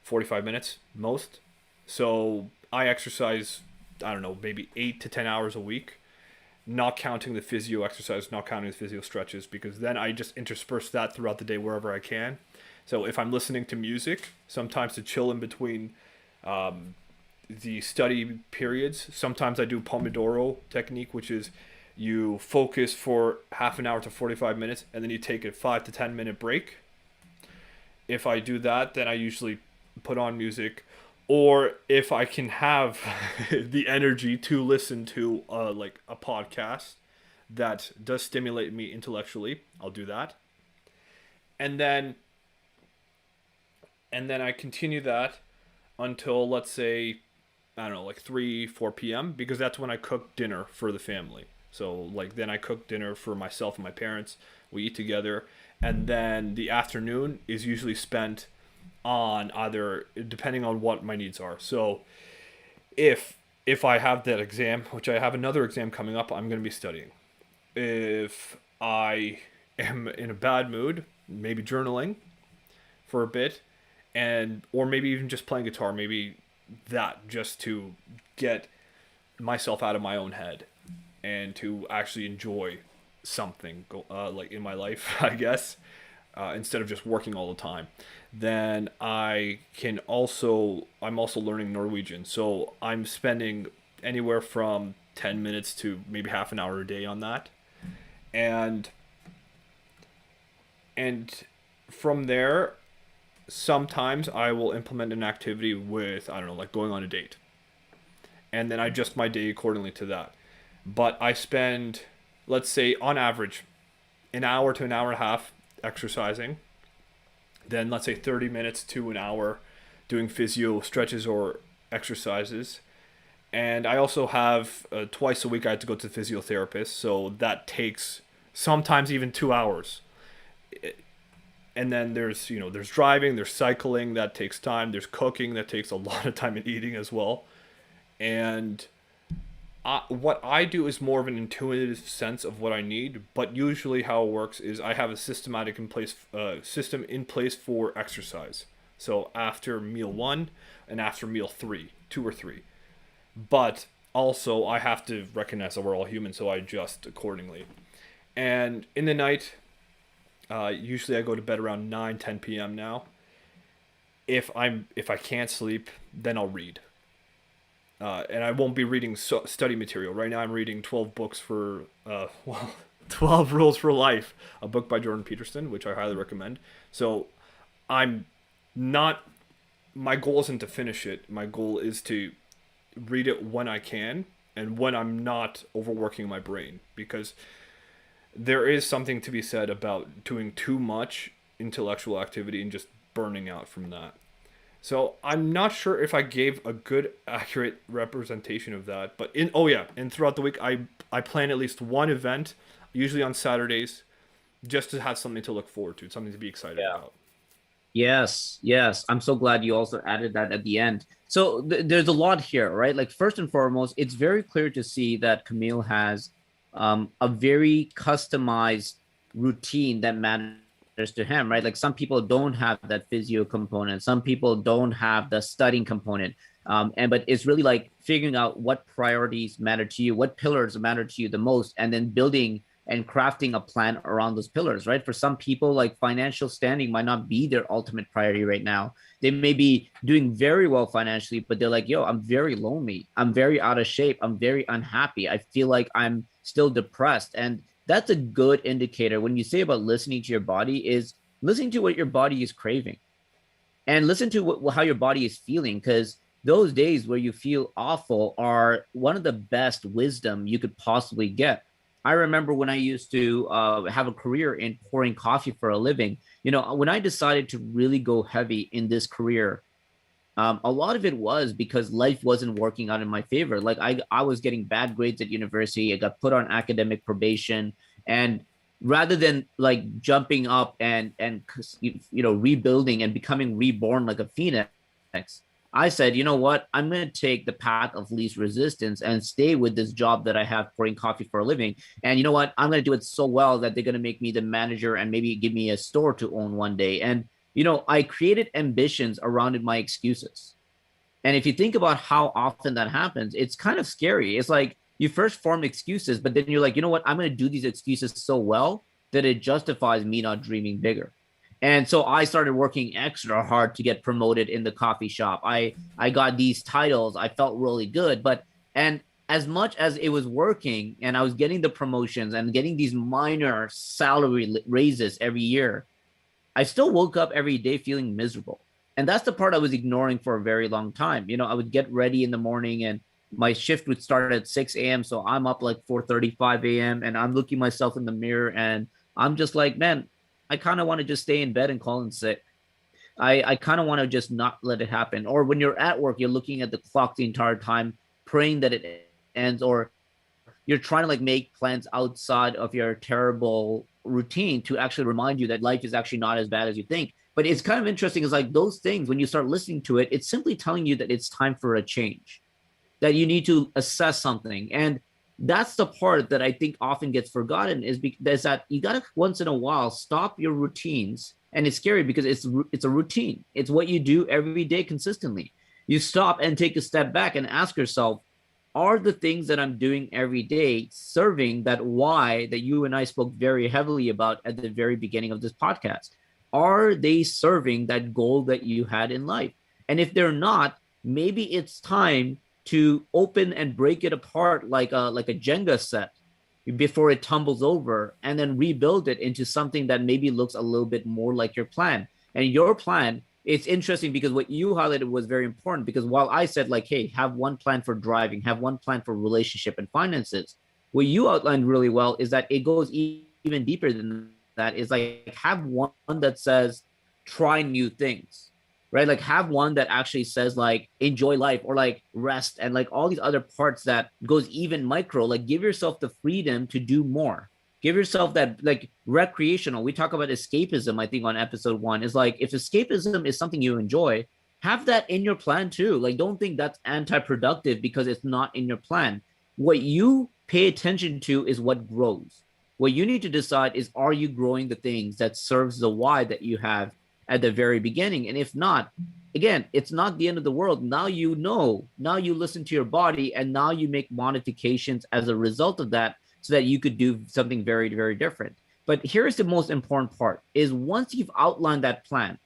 [SPEAKER 2] 45 minutes most. So I exercise, I don't know, maybe 8 to 10 hours a week, not counting the physio exercise, not counting the physio stretches, because then I just intersperse that throughout the day wherever I can. So if I'm listening to music, sometimes to chill in between the study periods, sometimes I do Pomodoro technique, which is you focus for half an hour to 45 minutes, and then you take a 5 to 10 minute break. If I do that, then I usually put on music, or if I can have the energy to listen to like a podcast that does stimulate me intellectually, I'll do that. And then I continue that until, let's say, I don't know, like 3 4 p.m., because that's when I cook dinner for the family. So like then I cook dinner for myself and my parents. We eat together, and then the afternoon is usually spent on either, depending on what my needs are. So if I have that exam, which I have another exam coming up, I'm going to be studying. If I am in a bad mood, maybe journaling for a bit. and or maybe even just playing guitar, maybe that, just to get myself out of my own head and to actually enjoy something like in my life, I guess, instead of just working all the time. Then I'm also learning Norwegian, so I'm spending anywhere from 10 minutes to maybe half an hour a day on that. And and from there, sometimes I will implement an activity with, I don't know, like going on a date, and then I adjust my day accordingly to that. But I spend, let's say, on average, an hour to an hour and a half exercising, then let's say 30 minutes to an hour doing physio stretches or exercises. And I also have twice a week I have to go to the physiotherapist, so that takes sometimes even 2 hours. And then there's driving, there's cycling that takes time, there's cooking that takes a lot of time, and eating as well. And what I do is more of an intuitive sense of what I need, but usually how it works is I have a system in place for exercise. So after meal one and after meal three, two or three. But also I have to recognize that we're all human, so I adjust accordingly. And in the night, usually I go to bed around 9, 10 p.m. now. If I can't sleep, then I'll read. And I won't be reading study material. Right now, I'm reading 12 books for, well, 12 Rules for Life, a book by Jordan Peterson, which I highly recommend. So I'm not, my goal isn't to finish it. My goal is to read it when I can and when I'm not overworking my brain. Because there is something to be said about doing too much intellectual activity and just burning out from that. So I'm not sure if I gave a good, accurate representation of that. But oh yeah, and throughout the week, I plan at least one event, usually on Saturdays, just to have something to look forward to, something to be excited
[SPEAKER 1] Yeah.
[SPEAKER 2] about.
[SPEAKER 1] Yes, yes. I'm so glad you also added that at the end. So there's a lot here, right? Like first and foremost, it's very clear to see that Camille has a very customized routine that matters to him, right? Like some people don't have that physio component, some people don't have the studying component, and but it's really like figuring out what priorities matter to you, what pillars matter to you the most, and then building and crafting a plan around those pillars, right? For some people, like financial standing might not be their ultimate priority right now. They may be doing very well financially, but they're like, yo, I'm very lonely. I'm very out of shape. I'm very unhappy. I feel like I'm still depressed. And that's a good indicator when you say about listening to your body is listening to what your body is craving and listen to how your body is feeling, because those days where you feel awful are one of the best wisdom you could possibly get. I remember when I used to have a career in pouring coffee for a living. You know, when I decided to really go heavy in this career, a lot of it was because life wasn't working out in my favor. Like I was getting bad grades at university. I got put on academic probation, and rather than like jumping up and rebuilding and becoming reborn like a phoenix, I said, you know what? I'm going to take the path of least resistance and stay with this job that I have pouring coffee for a living. And you know what? I'm going to do it so well that they're going to make me the manager and maybe give me a store to own one day. And I created ambitions around my excuses. And if you think about how often that happens, it's kind of scary. It's like you first form excuses, but then you're like, you know what? I'm going to do these excuses so well that it justifies me not dreaming bigger. And so I started working extra hard to get promoted in the coffee shop. I got these titles. I felt really good, and as much as it was working and I was getting the promotions and getting these minor salary raises every year, I still woke up every day feeling miserable. And that's the part I was ignoring for a very long time. I would get ready in the morning and my shift would start at 6 a.m. So I'm up like 4:35 a.m. and I'm looking myself in the mirror and I'm just like, man, I kind of want to just stay in bed and call in sick. I kind of want to just not let it happen. Or when you're at work, you're looking at the clock the entire time, praying that it ends, or you're trying to like make plans outside of your terrible routine to actually remind you that life is actually not as bad as you think. But it's kind of interesting. It's like those things, when you start listening to it, it's simply telling you that it's time for a change, that you need to assess something. And that's the part that I think often gets forgotten is that you got to once in a while stop your routines And it's scary because it's a routine. It's what you do every day consistently. You stop and take a step back and ask yourself, are the things that I'm doing every day serving that why that you and I spoke very heavily about at the very beginning of this podcast? Are they serving that goal that you had in life? And if they're not, maybe it's time to open and break it apart like a Jenga set before it tumbles over, and then rebuild it into something that maybe looks a little bit more like your plan. And your plan, it's interesting because what you highlighted was very important, because while I said like, hey, have one plan for driving, have one plan for relationship and finances, what you outlined really well is that it goes even deeper than that. Is like, have one that says try new things, right? Like have one that actually says like enjoy life, or like rest, and like all these other parts that goes even micro. Like give yourself the freedom to do more. Give yourself that like recreational. We talk about escapism, I think, on episode 1. Is like, if escapism is something you enjoy, have that in your plan too. Like don't think that's anti-productive because it's not in your plan. What you pay attention to is what grows. What you need to decide is, are you growing the things that serves the why that you have at the very beginning? And if not, again, it's not the end of the world. Now you know, now you listen to your body, and now you make modifications as a result of that, so that you could do something very, very different. But here's the most important part: is once you've outlined that plan,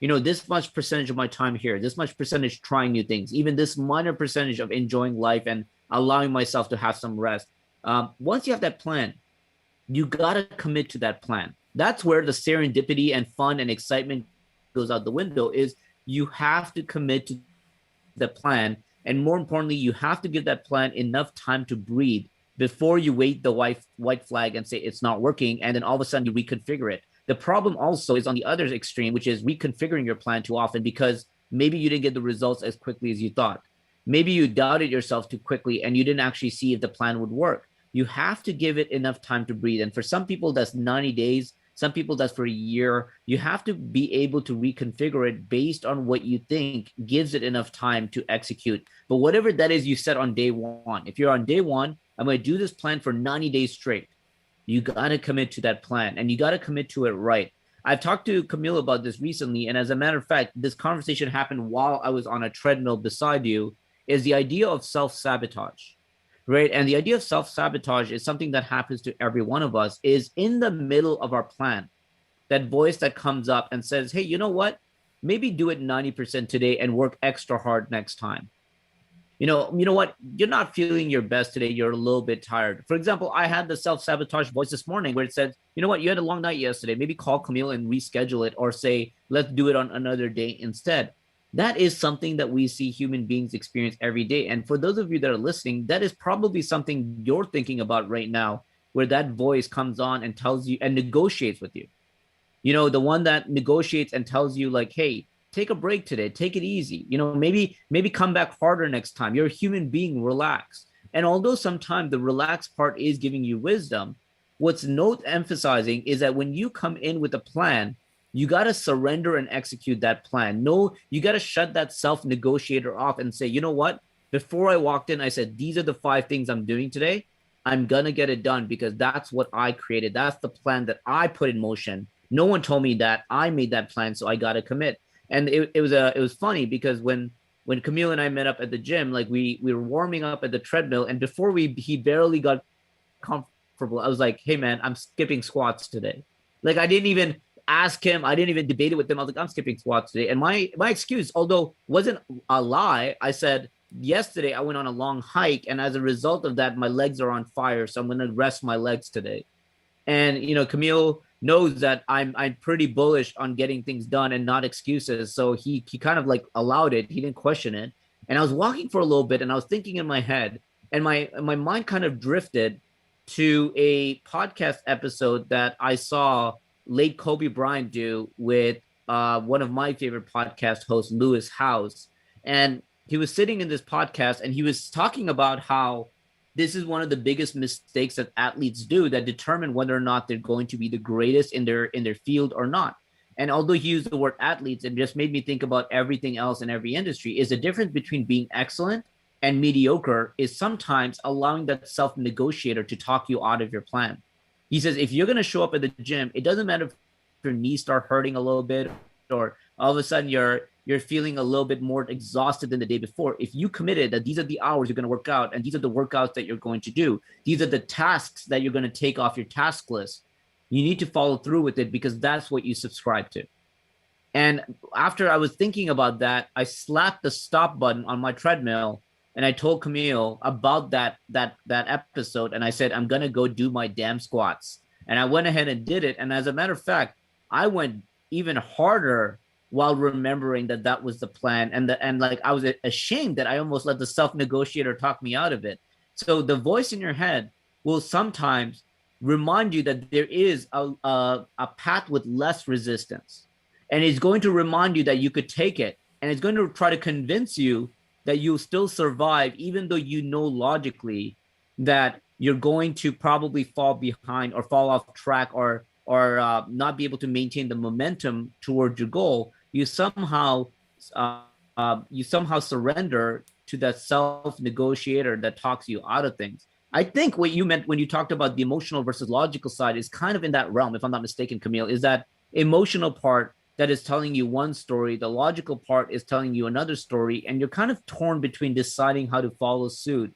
[SPEAKER 1] you know, this much percentage of my time here, this much percentage trying new things, even this minor percentage of enjoying life and allowing myself to have some rest. Once you have that plan, you got to commit to that plan. That's where the serendipity and fun and excitement goes out the window. Is you have to commit to the plan. And more importantly, you have to give that plan enough time to breathe before you wait the white flag and say it's not working. And then all of a sudden you reconfigure it. The problem also is on the other extreme, which is reconfiguring your plan too often because maybe you didn't get the results as quickly as you thought. Maybe you doubted yourself too quickly and you didn't actually see if the plan would work. You have to give it enough time to breathe. And for some people, that's 90 days. Some people, that's for a year. You have to be able to reconfigure it based on what you think gives it enough time to execute. But whatever that is you set on day one, if you're on day one, I'm going to do this plan for 90 days straight. You got to commit to that plan, and you got to commit to it right. I've talked to Camille about this recently. And as a matter of fact, this conversation happened while I was on a treadmill beside you, is the idea of self-sabotage. Right. And the idea of self-sabotage is something that happens to every one of us. Is in the middle of our plan, that voice that comes up and says, hey, you know what? Maybe do it 90% today and work extra hard next time. You know what? You're not feeling your best today. You're a little bit tired. For example, I had the self-sabotage voice this morning where it said, you know what? You had a long night yesterday. Maybe call Camille and reschedule it, or say, let's do it on another day instead. That is something that we see human beings experience every day. And for those of you that are listening, that is probably something you're thinking about right now, where that voice comes on and tells you and negotiates with you. You know, the one that negotiates and tells you like, hey, take a break today, take it easy. You know, maybe come back harder next time. You're a human being, relax. And although sometimes the relaxed part is giving you wisdom, what's note emphasizing is that when you come in with a plan, you got to surrender and execute that plan. No, you got to shut that self-negotiator off and say, you know what? Before I walked in, I said, these are the 5 things I'm doing today. I'm going to get it done because that's what I created. That's the plan that I put in motion. No one told me that. I made that plan, so I got to commit. And it was funny because when Camille and I met up at the gym, like we were warming up at the treadmill, and before he barely got comfortable, I was like, hey man, I'm skipping squats today. Like I didn't even ask him. I didn't even debate it with him. I was like, I'm skipping squats today. And my excuse, although wasn't a lie, I said, yesterday I went on a long hike, and as a result of that, my legs are on fire. So I'm going to rest my legs today. And, you know, Camille knows that I'm pretty bullish on getting things done and not excuses. So he kind of like allowed it. He didn't question it. And I was walking for a little bit and I was thinking in my head, and my mind kind of drifted to a podcast episode that I saw late Kobe Bryant do with one of my favorite podcast hosts, Lewis House. And he was sitting in this podcast and he was talking about how this is one of the biggest mistakes that athletes do that determine whether or not they're going to be the greatest in their field or not. And although he used the word athletes, it just made me think about everything else in every industry. Is the difference between being excellent and mediocre is sometimes allowing that self-negotiator to talk you out of your plan. He says, if you're going to show up at the gym, it doesn't matter if your knees start hurting a little bit, or all of a sudden you're feeling a little bit more exhausted than the day before, if you committed that these are the hours you're going to work out and these are the workouts that you're going to do, these are the tasks that you're going to take off your task list, you need to follow through with it because that's what you subscribe to. And after I was thinking about that, I slapped the stop button on my treadmill and I told Camille about that episode. And I said, I'm gonna go do my damn squats. And I went ahead and did it. And as a matter of fact, I went even harder while remembering that that was the plan. And like I was ashamed that I almost let the self negotiator talk me out of it. So the voice in your head will sometimes remind you that there is a path with less resistance, and it's going to remind you that you could take it, and it's going to try to convince you that you'll still survive even though you know logically that you're going to probably fall behind or fall off track, or not be able to maintain the momentum towards your goal. Uh, you somehow surrender to that self negotiator that talks you out of things. I think what you meant when you talked about the emotional versus logical side is kind of in that realm, if I'm not mistaken, Camille, is that emotional part that is telling you one story, the logical part is telling you another story, and you're kind of torn between deciding how to follow suit.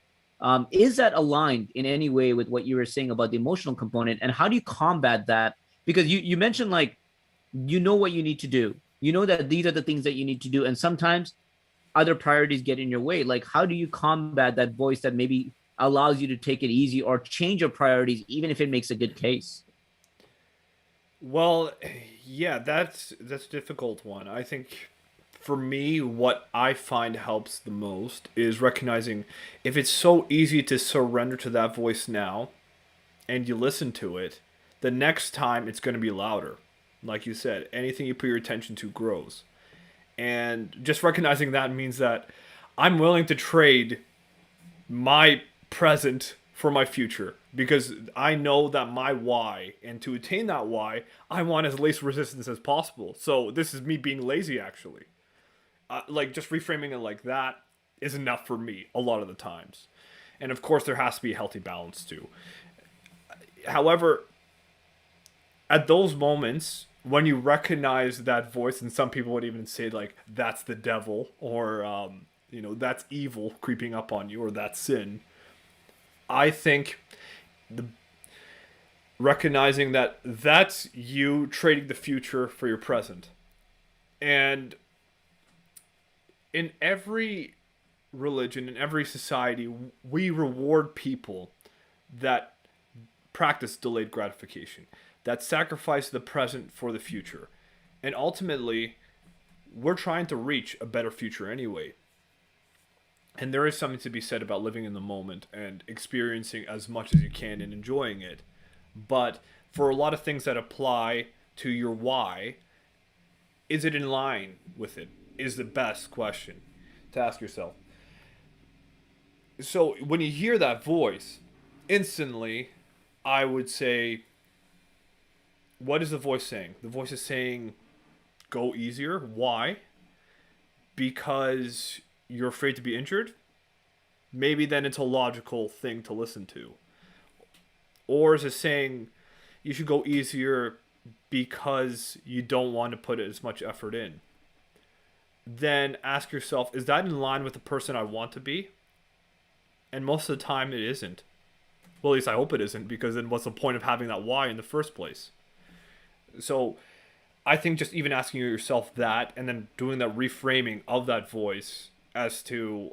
[SPEAKER 1] Is that aligned in any way with what you were saying about the emotional component, and how do you combat that? Because you mentioned like you know what you need to do, you know that these are the things that you need to do, and sometimes other priorities get in your way. Like, how do you combat that voice that maybe allows you to take it easy or change your priorities, even if it makes a good case?
[SPEAKER 2] Well, yeah, that's a difficult one. I think for me, what I find helps the most is recognizing if it's so easy to surrender to that voice now and you listen to it, the next time it's going to be louder. Like you said, anything you put your attention to grows. And just recognizing that means that I'm willing to trade my present for my future because I know that my why, and to attain that why, I want as least resistance as possible. So this is me being lazy, actually. Like just reframing it like that is enough for me a lot of the times. And of course, there has to be a healthy balance too. However, at those moments when you recognize that voice, and some people would even say like that's the devil, or that's evil creeping up on you, or that's sin. I think the recognizing that that's you trading the future for your present. And in every religion, in every society, we reward people that practice delayed gratification, that sacrifice the present for the future. And ultimately, we're trying to reach a better future anyway. And there is something to be said about living in the moment and experiencing as much as you can and enjoying it. But for a lot of things that apply to your why, is it in line with it? Is the best question to ask yourself. So when you hear that voice, instantly, I would say, what is the voice saying? The voice is saying, go easier. Why? Because you're afraid to be injured? Maybe then it's a logical thing to listen to. Or is it saying you should go easier because you don't want to put as much effort in? Then ask yourself, is that in line with the person I want to be? And most of the time it isn't. Well, at least I hope it isn't, because then what's the point of having that why in the first place? So I think just even asking yourself that, and then doing that reframing of that voice as to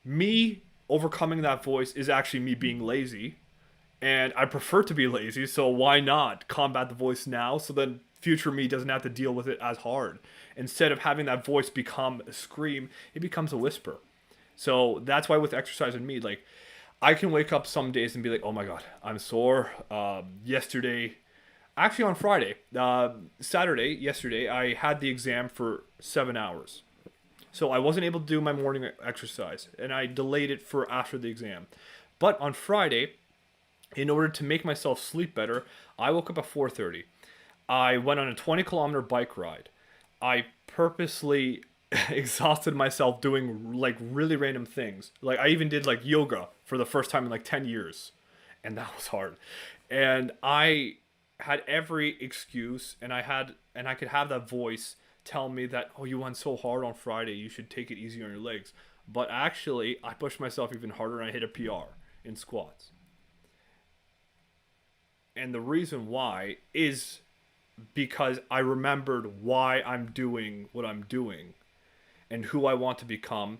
[SPEAKER 2] me overcoming that voice is actually me being lazy, and I prefer to be lazy, so why not combat the voice now so then future me doesn't have to deal with it as hard. Instead of having that voice become a scream, it becomes a whisper. So that's why with exercise and me, like, I can wake up some days and be like, oh my god, I'm sore. Yesterday, actually on Friday, yesterday, I had the exam for 7 hours. So I wasn't able to do my morning exercise, and I delayed it for after the exam. But on Friday, in order to make myself sleep better, I woke up at 4:30. I went on a 20-kilometer bike ride. I purposely exhausted myself doing like really random things. Like I even did like yoga for the first time in like 10 years. And that was hard. And I had every excuse, and I could have that voice tell me that, oh, you went so hard on Friday, you should take it easy on your legs. But actually, I pushed myself even harder and I hit a PR in squats. And the reason why is because I remembered why I'm doing what I'm doing and who I want to become.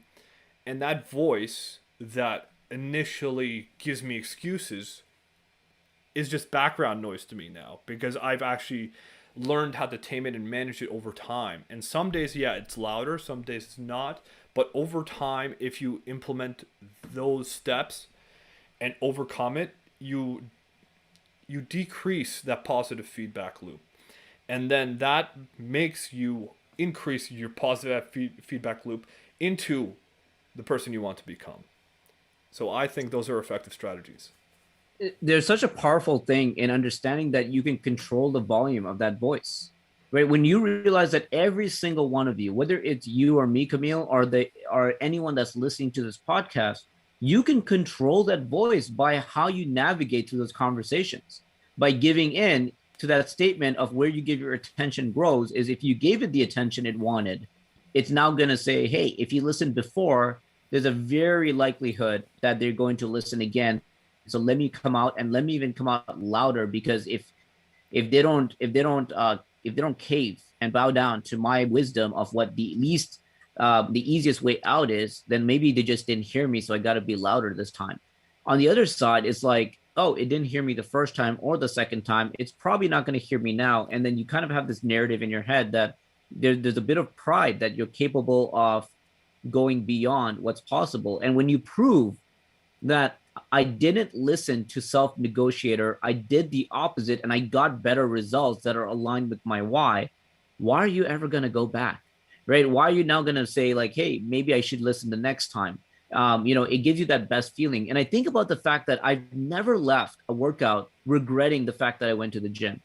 [SPEAKER 2] And that voice that initially gives me excuses is just background noise to me now, because I've actually learned how to tame it and manage it over time. And some days, yeah, it's louder, some days it's not. But over time, if you implement those steps and overcome it, you decrease that positive feedback loop. And then that makes you increase your positive feedback loop into the person you want to become. So I think those are effective strategies.
[SPEAKER 1] There's such a powerful thing in understanding that you can control the volume of that voice, right? When you realize that every single one of you, whether it's you or me, Camille, or anyone that's listening to this podcast, you can control that voice by how you navigate through those conversations, by giving in to that statement of where you give your attention grows. Is if you gave it the attention it wanted, it's now going to say, hey, if you listened before, there's a very likelihood that they're going to listen again. So let me come out, and let me even come out louder, because if they don't cave and bow down to my wisdom of what the easiest way out is, then maybe they just didn't hear me, so I got to be louder this time. On the other side, it's like, oh, it didn't hear me the first time or the second time, it's probably not going to hear me now. And then you kind of have this narrative in your head that there's a bit of pride that you're capable of going beyond what's possible. And when you prove that I didn't listen to self negotiator, I did the opposite, and I got better results that are aligned with my why are you ever going to go back? Right? Why are you now going to say, like, hey, maybe I should listen the next time? It gives you that best feeling. And I think about the fact that I've never left a workout regretting the fact that I went to the gym.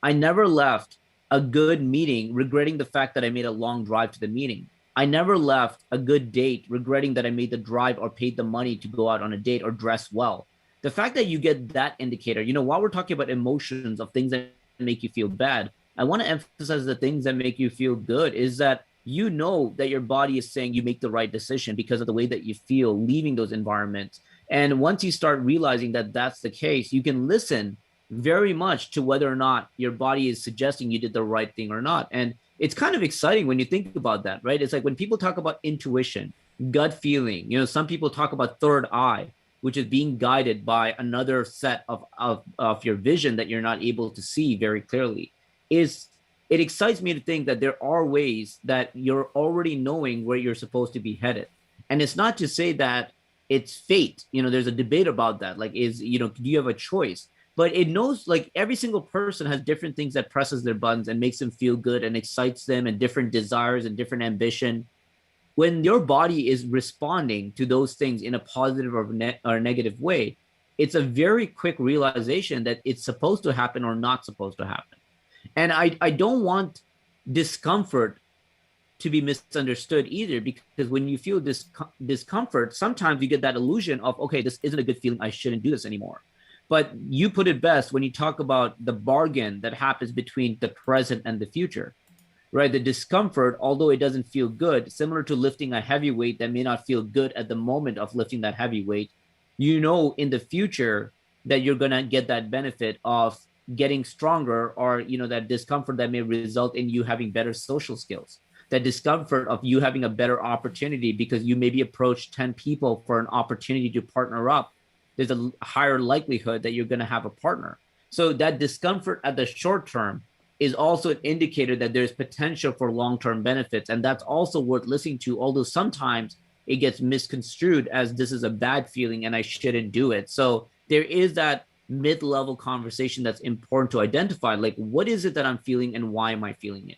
[SPEAKER 1] I never left a good meeting regretting the fact that I made a long drive to the meeting. I never left a good date regretting that I made the drive or paid the money to go out on a date or dress well. The fact that you get that indicator, while we're talking about emotions of things that make you feel bad, I want to emphasize the things that make you feel good is that that your body is saying you make the right decision because of the way that you feel leaving those environments. And once you start realizing that that's the case, you can listen very much to whether or not your body is suggesting you did the right thing or not. And it's kind of exciting when you think about that, right? It's like when people talk about intuition, gut feeling, some people talk about third eye, which is being guided by another set of your vision that you're not able to see very clearly. It excites me to think that there are ways that you're already knowing where you're supposed to be headed. And it's not to say that it's fate. There's a debate about that. Like, do you have a choice? But it knows, like, every single person has different things that presses their buttons and makes them feel good and excites them, and different desires and different ambition. When your body is responding to those things in a positive or negative way, it's a very quick realization that it's supposed to happen or not supposed to happen. And I don't want discomfort to be misunderstood either, because when you feel discomfort, sometimes you get that illusion of, okay, this isn't a good feeling, I shouldn't do this anymore. But you put it best when you talk about the bargain that happens between the present and the future, right? The discomfort, although it doesn't feel good, similar to lifting a heavy weight that may not feel good at the moment of lifting that heavy weight, in the future that you're going to get that benefit of getting stronger, or, that discomfort that may result in you having better social skills, that discomfort of you having a better opportunity because you maybe approach 10 people for an opportunity to partner up. There's a higher likelihood that you're going to have a partner. So that discomfort at the short term is also an indicator that there's potential for long-term benefits. And that's also worth listening to, although sometimes it gets misconstrued as this is a bad feeling and I shouldn't do it. So there is that mid-level conversation that's important to identify. Like, what is it that I'm feeling and why am I feeling it?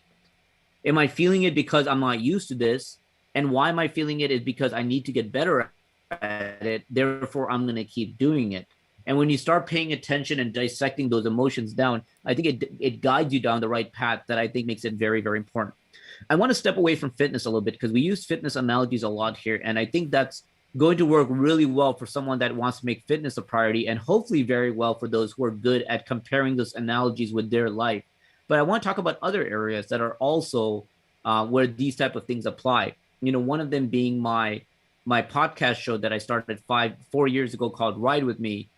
[SPEAKER 1] Am I feeling it because I'm not used to this? And why am I feeling it is because I need to get better at it, therefore I'm going to keep doing it. And when you start paying attention and dissecting those emotions down, I think it guides you down the right path, that I think makes it very, very important. I want to step away from fitness a little bit because we use fitness analogies a lot here, and I think that's going to work really well for someone that wants to make fitness a priority, and hopefully very well for those who are good at comparing those analogies with their life. But I want to talk about other areas that are also where these type of things apply. One of them being my podcast show that I started 4 years ago called Ride With Me.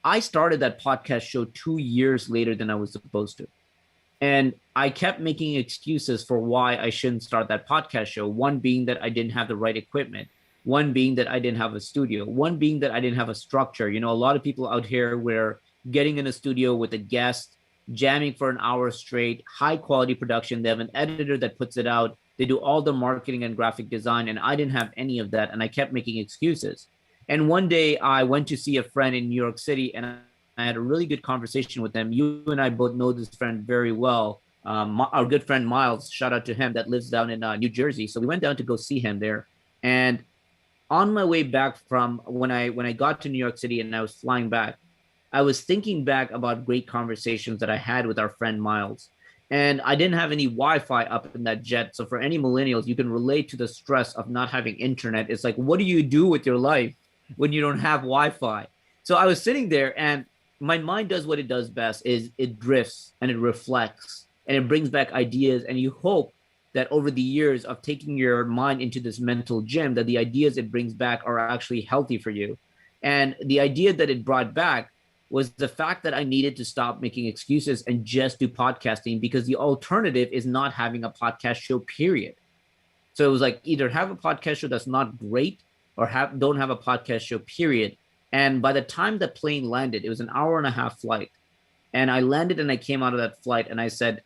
[SPEAKER 1] I started that podcast show 2 years later than I was supposed to. And I kept making excuses for why I shouldn't start that podcast show. One being that I didn't have the right equipment. One being that I didn't have a studio. One being that I didn't have a structure. A lot of people out here were getting in a studio with a guest, jamming for an hour straight, high quality production. They have an editor that puts it out. They do all the marketing and graphic design. And I didn't have any of that. And I kept making excuses. And one day I went to see a friend in New York City, and I had a really good conversation with them. You and I both know this friend very well. Our good friend Miles, shout out to him, that lives down in New Jersey. So we went down to go see him there. And on my way back from when I got to New York City and I was flying back, I was thinking back about great conversations that I had with our friend Miles. And I didn't have any Wi-Fi up in that jet. So for any millennials, you can relate to the stress of not having internet. It's like, what do you do with your life when you don't have Wi-Fi? So I was sitting there, and my mind does what it does best, is it drifts and it reflects and it brings back ideas. And you hope that over the years of taking your mind into this mental gym, that the ideas it brings back are actually healthy for you. And the idea that it brought back was the fact that I needed to stop making excuses and just do podcasting, because the alternative is not having a podcast show, period. So it was like, either have a podcast show that's not great, or don't have a podcast show, period. And by the time the plane landed, it was an hour and a half flight. And I landed and I came out of that flight and I said,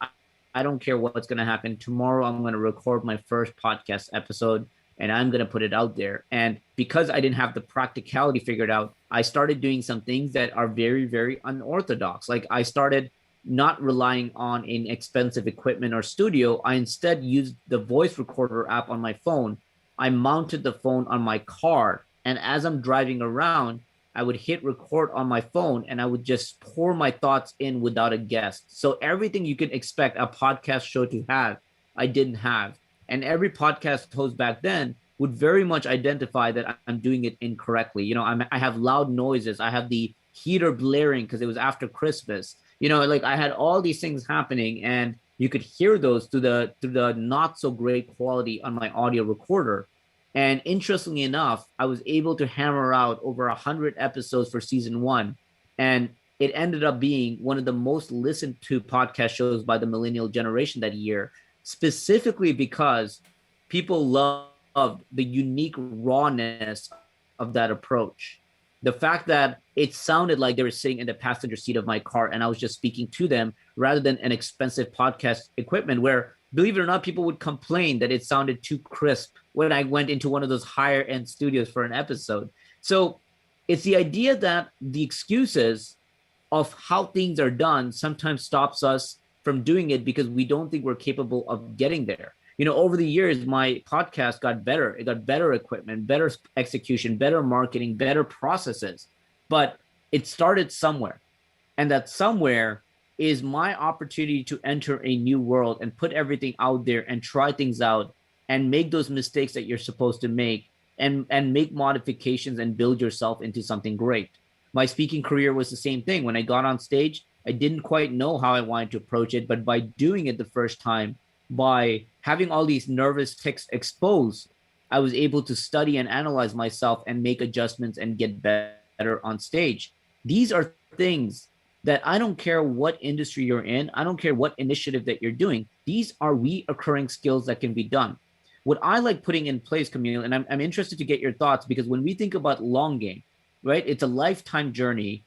[SPEAKER 1] I don't care what's going to happen. Tomorrow, I'm going to record my first podcast episode and I'm going to put it out there. And because I didn't have the practicality figured out, I started doing some things that are very, very unorthodox. Like I started not relying on an expensive equipment or studio. I instead used the voice recorder app on my phone. I mounted the phone on my car. And as I'm driving around, I would hit record on my phone and I would just pour my thoughts in without a guest. So everything you can expect a podcast show to have, I didn't have. And every podcast host back then would very much identify that I'm doing it incorrectly. I have loud noises. I have the heater blaring because it was after Christmas. Like I had all these things happening, and you could hear those through the not so great quality on my audio recorder. And interestingly enough, I was able to hammer out over 100 episodes for season 1. And it ended up being one of the most listened to podcast shows by the millennial generation that year, specifically because people loved the unique rawness of that approach. The fact that it sounded like they were sitting in the passenger seat of my car and I was just speaking to them, rather than an expensive podcast equipment where, believe it or not, people would complain that it sounded too crisp when I went into one of those higher end studios for an episode. So it's the idea that the excuses of how things are done sometimes stops us from doing it because we don't think we're capable of getting there. Over the years, my podcast got better. It got better equipment, better execution, better marketing, better processes. But it started somewhere. And that somewhere is my opportunity to enter a new world and put everything out there and try things out and make those mistakes that you're supposed to make, and make modifications and build yourself into something great. My speaking career was the same thing. When I got on stage, I didn't quite know how I wanted to approach it, but by doing it the first time, by having all these nervous tics exposed, I was able to study and analyze myself and make adjustments and get better on stage. These are things that I don't care what industry you're in. I don't care what initiative that you're doing. These are reoccurring skills that can be done. What I like putting in place, Camille, and I'm interested to get your thoughts, because when we think about long game, right, it's a lifetime journey.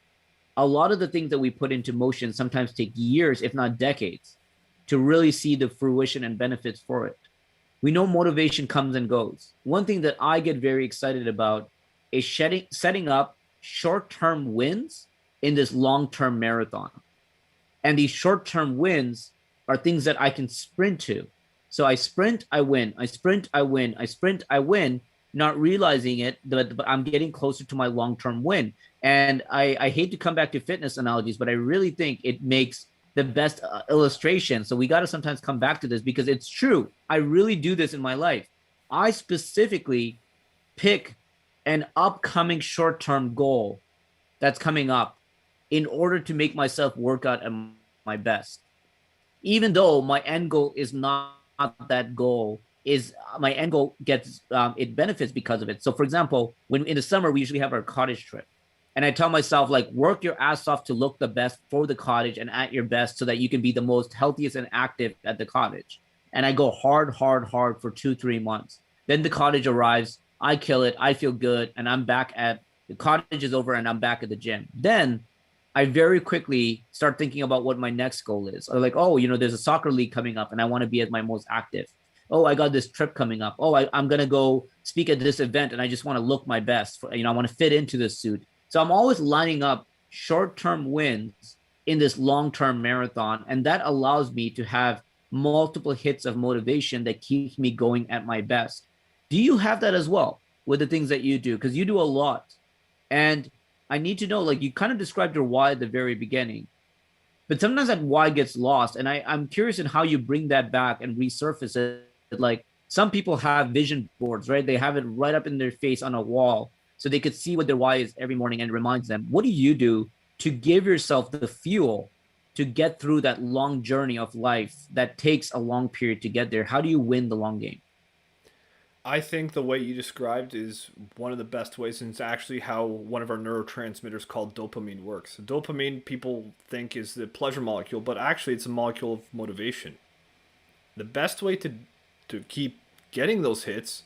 [SPEAKER 1] A lot of the things that we put into motion sometimes take years, if not decades, to really see the fruition and benefits for it. We know motivation comes and goes. One thing that I get very excited about is setting up short-term wins in this long-term marathon. And these short-term wins are things that I can sprint to. So I sprint, I win. I sprint, I win. I sprint, I win, not realizing it, but I'm getting closer to my long-term win. And I hate to come back to fitness analogies, but I really think it makes the best illustration. So we got to sometimes come back to this because it's true. I really do this in my life. I specifically pick an upcoming short-term goal that's coming up in order to make myself work out at my best, even though my end goal is not that goal, is my end goal gets it benefits because of it. So for example, when in the summer we usually have our cottage trip, and I tell myself, like, work your ass off to look the best for the cottage and at your best so that you can be the most healthiest and active at the cottage. And I go hard, hard, hard for 2 3 months. Then the cottage arrives, I kill it, I feel good, and I'm back at the cottage is over and I'm back at the gym. Then I very quickly start thinking about what my next goal is. Or like, oh, there's a soccer league coming up and I want to be at my most active. Oh, I got this trip coming up. Oh, I'm going to go speak at this event and I just want to look my best. I want to fit into this suit. So I'm always lining up short-term wins in this long-term marathon. And that allows me to have multiple hits of motivation that keeps me going at my best. Do you have that as well with the things that you do? Because you do a lot. And I need to know, like, you kind of described your why at the very beginning, but sometimes that why gets lost. And I'm curious in how you bring that back and resurface it. Like, some people have vision boards, right? They have it right up in their face on a wall so they could see what their why is every morning and it reminds them. What do you do to give yourself the fuel to get through that long journey of life that takes a long period to get there? How do you win the long game?
[SPEAKER 2] I think the way you described is one of the best ways, and it's actually how one of our neurotransmitters called dopamine works. Dopamine, people think, is the pleasure molecule, but actually it's a molecule of motivation. The best way to keep getting those hits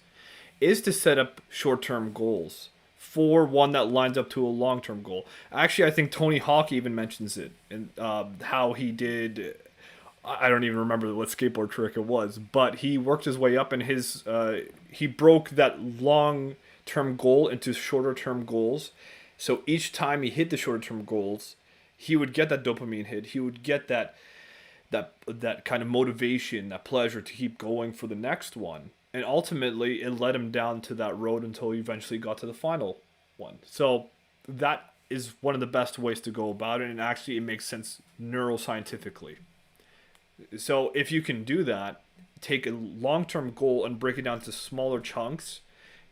[SPEAKER 2] is to set up short-term goals for one that lines up to a long-term goal. Actually, I think Tony Hawk even mentions it, and how he did. I don't even remember what skateboard trick it was, but he worked his way up, and he broke that long term goal into shorter term goals. So each time he hit the shorter term goals, he would get that dopamine hit. He would get that kind of motivation, that pleasure to keep going for the next one. And ultimately, it led him down to that road until he eventually got to the final one. So that is one of the best ways to go about it, and actually, it makes sense neuroscientifically. So if you can do that, take a long-term goal and break it down to smaller chunks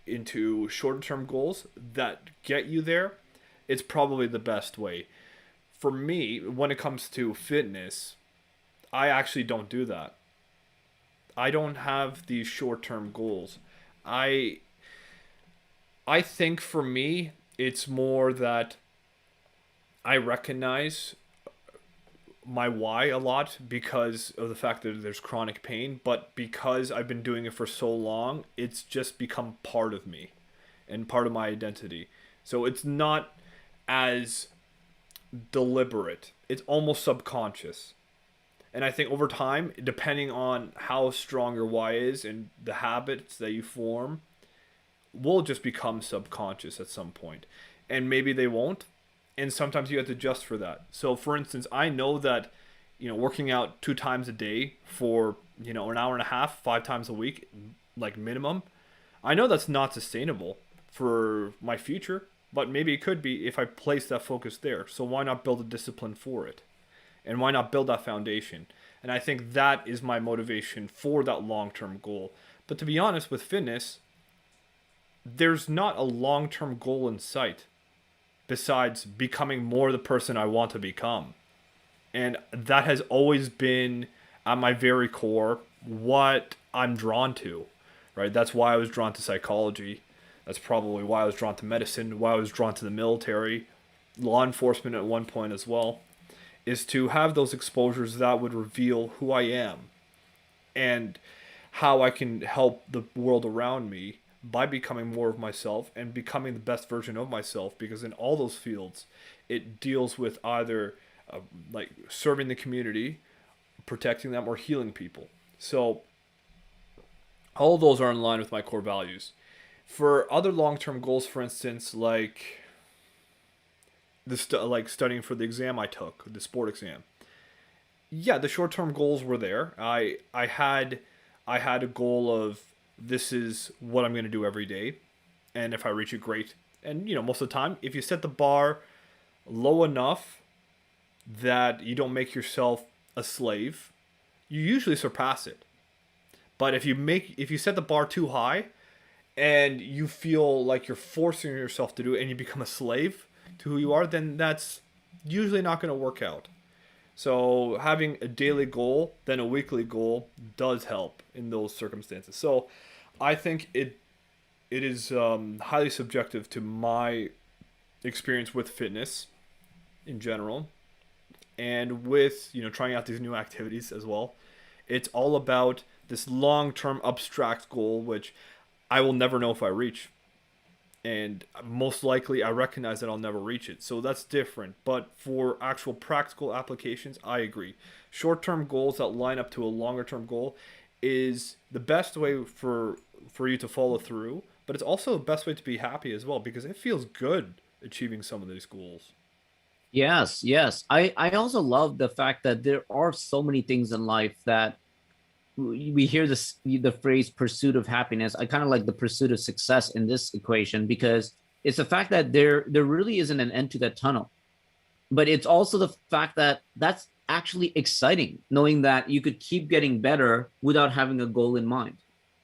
[SPEAKER 2] into shorter-term goals that get you there, it's probably the best way. For me, when it comes to fitness, I actually don't do that. I don't have these short-term goals. I I think for me, it's more that I recognize my why a lot because of the fact that there's chronic pain, but because I've been doing it for so long, it's just become part of me and part of my identity. So it's not as deliberate, it's almost subconscious. And I think over time, depending on how strong your why is and the habits that you form, will just become subconscious at some point. And maybe they won't. And sometimes you have to adjust for that. So for instance, I know that, working out 2 times a day for, an hour and a half, 5 times a week, like minimum, I know that's not sustainable for my future, but maybe it could be if I place that focus there. So why not build a discipline for it? And why not build that foundation? And I think that is my motivation for that long-term goal. But to be honest, with fitness, there's not a long-term goal in sight besides becoming more the person I want to become. And that has always been at my very core what I'm drawn to, right? That's why I was drawn to psychology. That's probably why I was drawn to medicine, why I was drawn to the military, law enforcement at one point as well, is to have those exposures that would reveal who I am and how I can help the world around me by becoming more of myself and becoming the best version of myself, because in all those fields it deals with either like serving the community, protecting them, or healing people. So all of those are in line with my core values. For other long-term goals, for instance, like like studying for the exam I took, the sport exam, yeah, the short-term goals were there. I had a goal of, this is what I'm going to do every day, and if I reach it, great. And most of the time, if you set the bar low enough that you don't make yourself a slave, you usually surpass it. But if you set the bar too high, and you feel like you're forcing yourself to do it and you become a slave to who you are, then that's usually not going to work out. So having a daily goal, then a weekly goal does help in those circumstances. So I think it is highly subjective to my experience with fitness in general, and with trying out these new activities as well. It's all about this long-term abstract goal, which I will never know if I reach, and most likely I recognize that I'll never reach it. So that's different. But for actual practical applications, I agree. Short-term goals that line up to a longer-term goal is the best way for you to follow through, but it's also the best way to be happy as well because it feels good achieving some of these goals.
[SPEAKER 1] Yes, yes. I also love the fact that there are so many things in life that we hear the phrase pursuit of happiness. I kind of like the pursuit of success in this equation because it's the fact that there really isn't an end to that tunnel. But it's also the fact that that's actually exciting, knowing that you could keep getting better without having a goal in mind,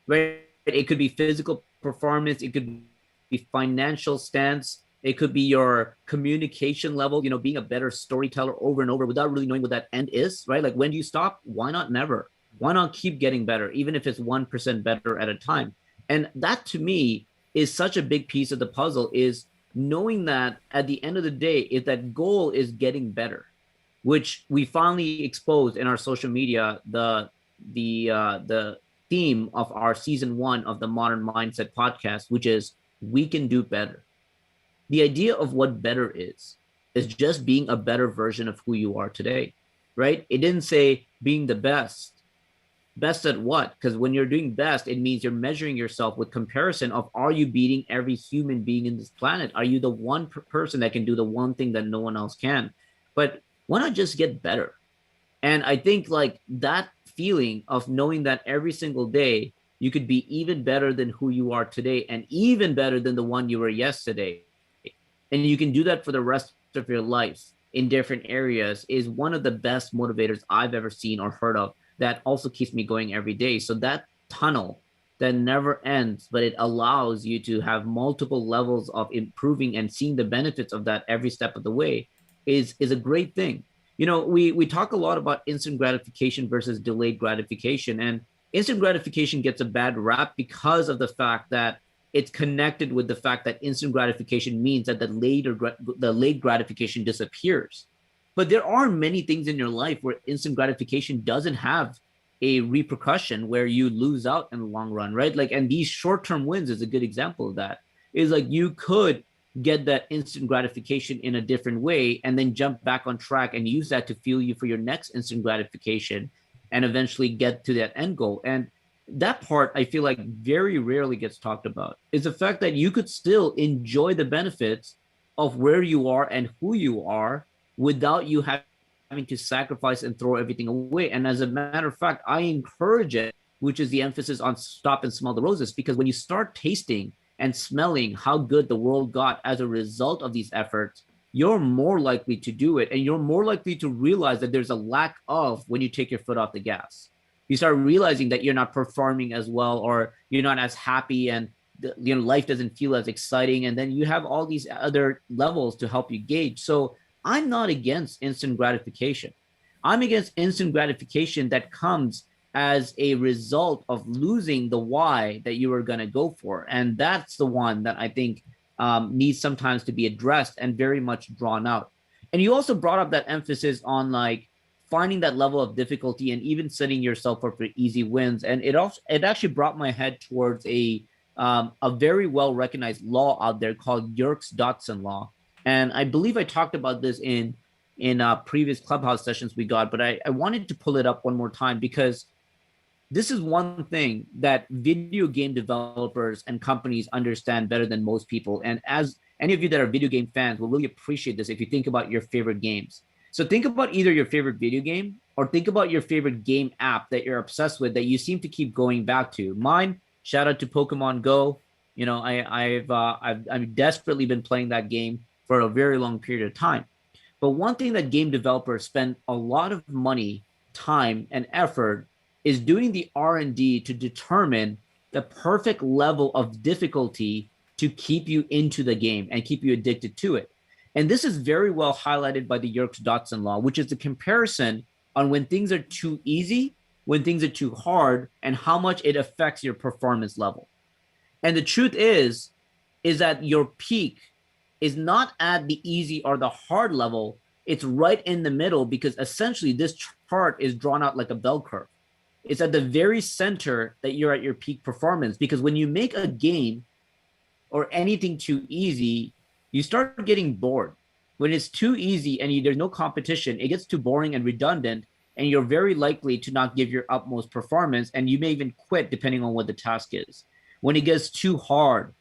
[SPEAKER 1] right? It could be physical performance, it could be financial stance, it could be your communication level, being a better storyteller over and over without really knowing what that end is, right? Like when do you stop? Why not never? Why not keep getting better, even if it's 1% better at a time? And that to me is such a big piece of the puzzle is knowing that at the end of the day, if that goal is getting better, which we finally exposed in our social media, the theme of our season 1 of the Modern Mindset podcast, which is we can do better. The idea of what better is just being a better version of who you are today, right? It didn't say being the best. Best at what? Because when you're doing best, it means you're measuring yourself with comparison of are you beating every human being in this planet? Are you the one person that can do the one thing that no one else can? But why not just get better? And I think like that feeling of knowing that every single day you could be even better than who you are today and even better than the one you were yesterday. And you can do that for the rest of your life in different areas is one of the best motivators I've ever seen or heard of that also keeps me going every day. So that tunnel that never ends, but it allows you to have multiple levels of improving and seeing the benefits of that every step of the way is a great thing. We talk a lot about instant gratification versus delayed gratification, and instant gratification gets a bad rap because of the fact that it's connected with the fact that instant gratification means that the late gratification disappears. But there are many things in your life where instant gratification doesn't have a repercussion where you lose out in the long run, right? Like, and these short-term wins is a good example of that. Is like you could get that instant gratification in a different way and then jump back on track and use that to fuel you for your next instant gratification and eventually get to that end goal. And that part I feel like very rarely gets talked about is the fact that you could still enjoy the benefits of where you are and who you are without you having to sacrifice and throw everything away. And as a matter of fact, I encourage it, which is the emphasis on stop and smell the roses, because when you start tasting and smelling how good the world got as a result of these efforts, you're more likely to do it. And you're more likely to realize that there's a lack of when you take your foot off the gas. You start realizing that you're not performing as well, or you're not as happy, and life doesn't feel as exciting. And then you have all these other levels to help you gauge. So I'm not against instant gratification. I'm against instant gratification that comes as a result of losing the why that you were going to go for. And that's the one that I think needs sometimes to be addressed and very much drawn out. And you also brought up that emphasis on like finding that level of difficulty and even setting yourself up for easy wins. And it actually brought my head towards a very well recognized law out there called Yerkes-Dodson law. And I believe I talked about this in previous Clubhouse sessions we got, but I wanted to pull it up one more time because this is one thing that video game developers and companies understand better than most people. And as any of you that are video game fans will really appreciate this if you think about your favorite games. So think about either your favorite video game or think about your favorite game app that you're obsessed with that you seem to keep going back to. Mine, shout out to Pokemon Go. I've desperately been playing that game for a very long period of time. But one thing that game developers spend a lot of money, time, and effort is doing the R&D to determine the perfect level of difficulty to keep you into the game and keep you addicted to it. And this is very well highlighted by the Yerkes-Dodson law, which is the comparison on when things are too easy, when things are too hard, and how much it affects your performance level. And the truth is that your peak is not at the easy or the hard level. It's right in the middle because essentially this chart is drawn out like a bell curve. It's at the very center that you're at your peak performance because when you make a game or anything too easy, you start getting bored. When it's too easy and there's no competition, it gets too boring and redundant, and you're very likely to not give your utmost performance, and you may even quit depending on what the task is. When it gets too hard,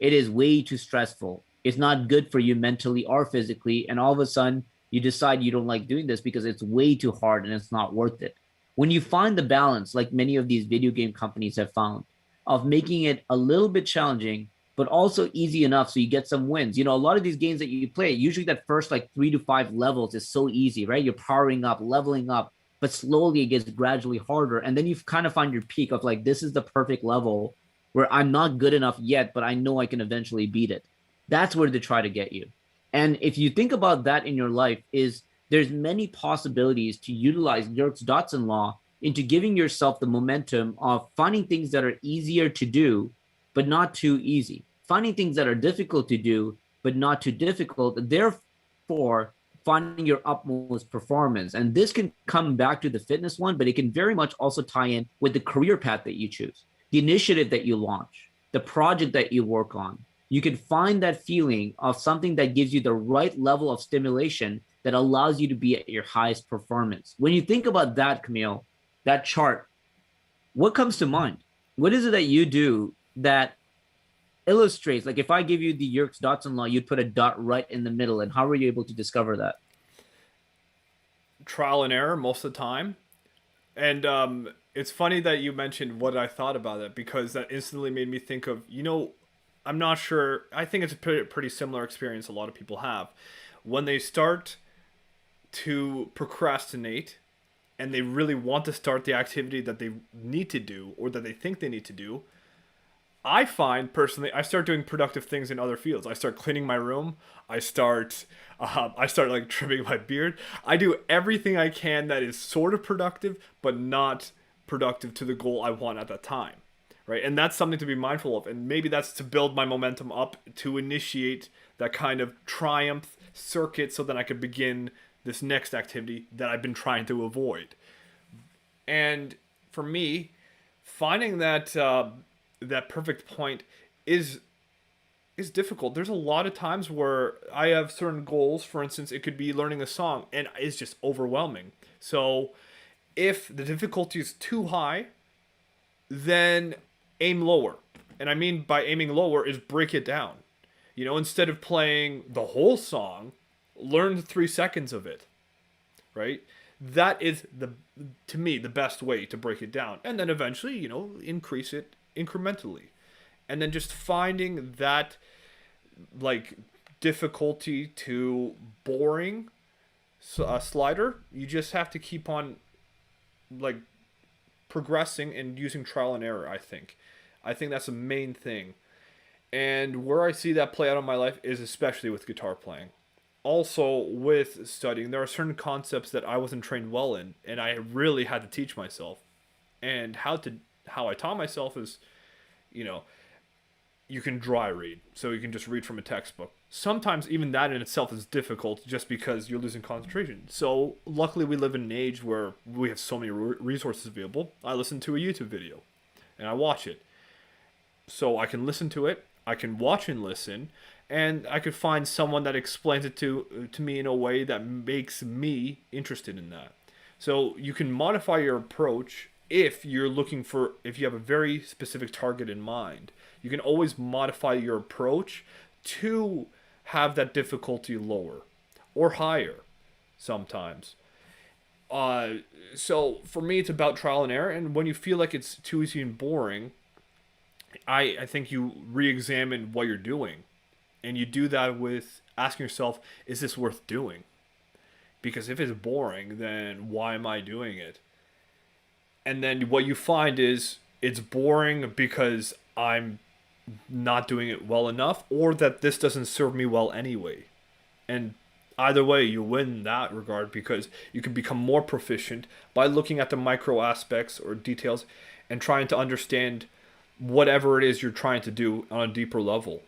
[SPEAKER 1] it is way too stressful. It's not good for you mentally or physically, and all of a sudden you decide you don't like doing this because it's way too hard and it's not worth it. When you find the balance, like many of these video game companies have found, of making it a little bit challenging but also easy enough so you get some wins. A lot of these games that you play, usually that first like 3 to 5 levels is so easy, right? You're powering up, leveling up, but slowly it gets gradually harder. And then you kind of find your peak of like, this is the perfect level where I'm not good enough yet, but I know I can eventually beat it. That's where they try to get you. And if you think about that in your life, is there's many possibilities to utilize Yerkes-Dodson law into giving yourself the momentum of finding things that are easier to do, but not too easy. Finding things that are difficult to do, but not too difficult. Therefore, finding your utmost performance. And this can come back to the fitness one, but it can very much also tie in with the career path that you choose, the initiative that you launch, the project that you work on. You can find that feeling of something that gives you the right level of stimulation that allows you to be at your highest performance. When you think about that, Camille, that chart, what comes to mind? What is it that you do that illustrates, like if I give you the Yerkes-Dodson law, you'd put a dot right in the middle, and how were you able to discover that?
[SPEAKER 2] Trial and error most of the time. And it's funny that you mentioned what I thought about it because that instantly made me think of, I'm not sure. I think it's a pretty similar experience a lot of people have. When they start to procrastinate and they really want to start the activity that they need to do or that they think they need to do, I find personally, I start doing productive things in other fields. I start cleaning my room. I start like trimming my beard. I do everything I can that is sort of productive, but not productive to the goal I want at that time, right? And that's something to be mindful of. And maybe that's to build my momentum up to initiate that kind of triumph circuit, so that I could begin this next activity that I've been trying to avoid. And for me, finding that perfect point is difficult. There's a lot of times where I have certain goals. For instance, it could be learning a song, and it's just overwhelming. So if the difficulty is too high, then aim lower. And I mean by aiming lower is break it down. Instead of playing the whole song, learn 3 seconds of it, right? That is to me, the best way to break it down. And then eventually, increase it incrementally. And then just finding that like difficulty to boring slider, you just have to keep on like progressing and using trial and error. I think that's the main thing. And where I see that play out in my life is especially with guitar playing. Also with studying, there are certain concepts that I wasn't trained well in, and I really had to teach myself. And how I taught myself is, you know, you can dry read, so you can just read from a textbook. Sometimes even that in itself is difficult just because you're losing concentration. So luckily we live in an age where we have so many resources available. I listen to a YouTube video and I watch it. So I can listen to it, I can watch and listen, and I could find someone that explains it to me in a way that makes me interested in that. So you can modify your approach if you have a very specific target in mind. You can always modify your approach to have that difficulty lower or higher sometimes. So for me, it's about trial and error. And when you feel like it's too easy and boring, I think you re-examine what you're doing. And you do that with asking yourself, is this worth doing? Because if it's boring, then why am I doing it? And then what you find is it's boring because I'm not doing it well enough, or that this doesn't serve me well anyway. And either way, you win in that regard because you can become more proficient by looking at the micro aspects or details and trying to understand whatever it is you're trying to do on a deeper level.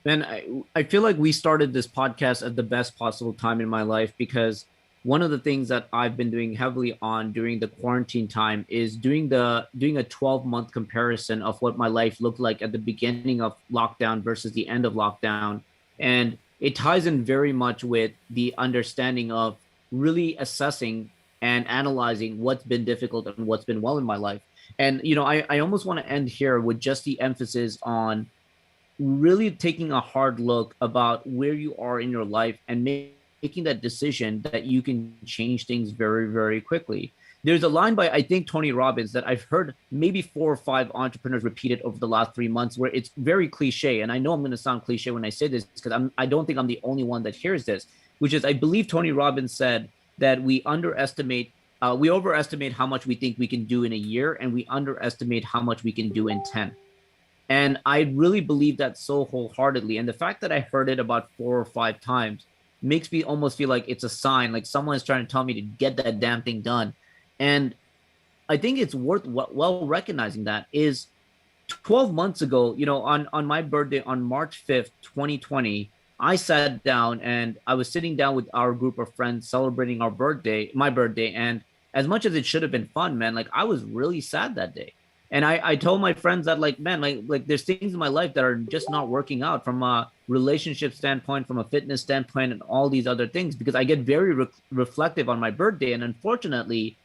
[SPEAKER 1] And I feel like we started this podcast at the best possible time in my life because one of the things that I've been doing heavily on during the quarantine time is doing a 12-month comparison of what my life looked like at the beginning of lockdown versus the end of lockdown. And it ties in very much with the understanding of really assessing and analyzing what's been difficult and what's been well in my life. And I almost want to end here with just the emphasis on really taking a hard look about where you are in your life and making that decision that you can change things very, very quickly. There's a line by, I think, Tony Robbins that I've heard maybe 4 or 5 entrepreneurs repeat it over the last 3 months, where it's very cliche. And I know I'm going to sound cliche when I say this because I don't think I'm the only one that hears this, which is I believe Tony Robbins said that we overestimate how much we think we can do in a year, and we underestimate how much we can do in 10. And I really believe that so wholeheartedly. And the fact that I heard it about 4 or 5 times makes me almost feel like it's a sign, like someone is trying to tell me to get that damn thing done. And I think it's worth well recognizing that is 12 months ago, on my birthday on March 5th, 2020, I sat down and I was sitting down with our group of friends celebrating my birthday. And as much as it should have been fun, man, like I was really sad that day. And I told my friends that like, man, like there's things in my life that are just not working out from a relationship standpoint, from a fitness standpoint, and all these other things because I get very reflective on my birthday. And unfortunately,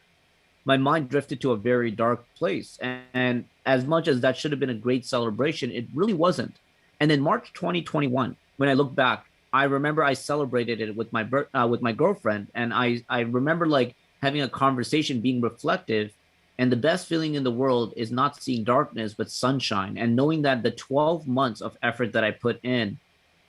[SPEAKER 1] my mind drifted to a very dark place. And as much as that should have been a great celebration, it really wasn't. And then March 2021, when I look back, I remember I celebrated it with with my girlfriend, and I remember like having a conversation, being reflective. And the best feeling in the world is not seeing darkness, but sunshine. And knowing that the 12 months of effort that I put in,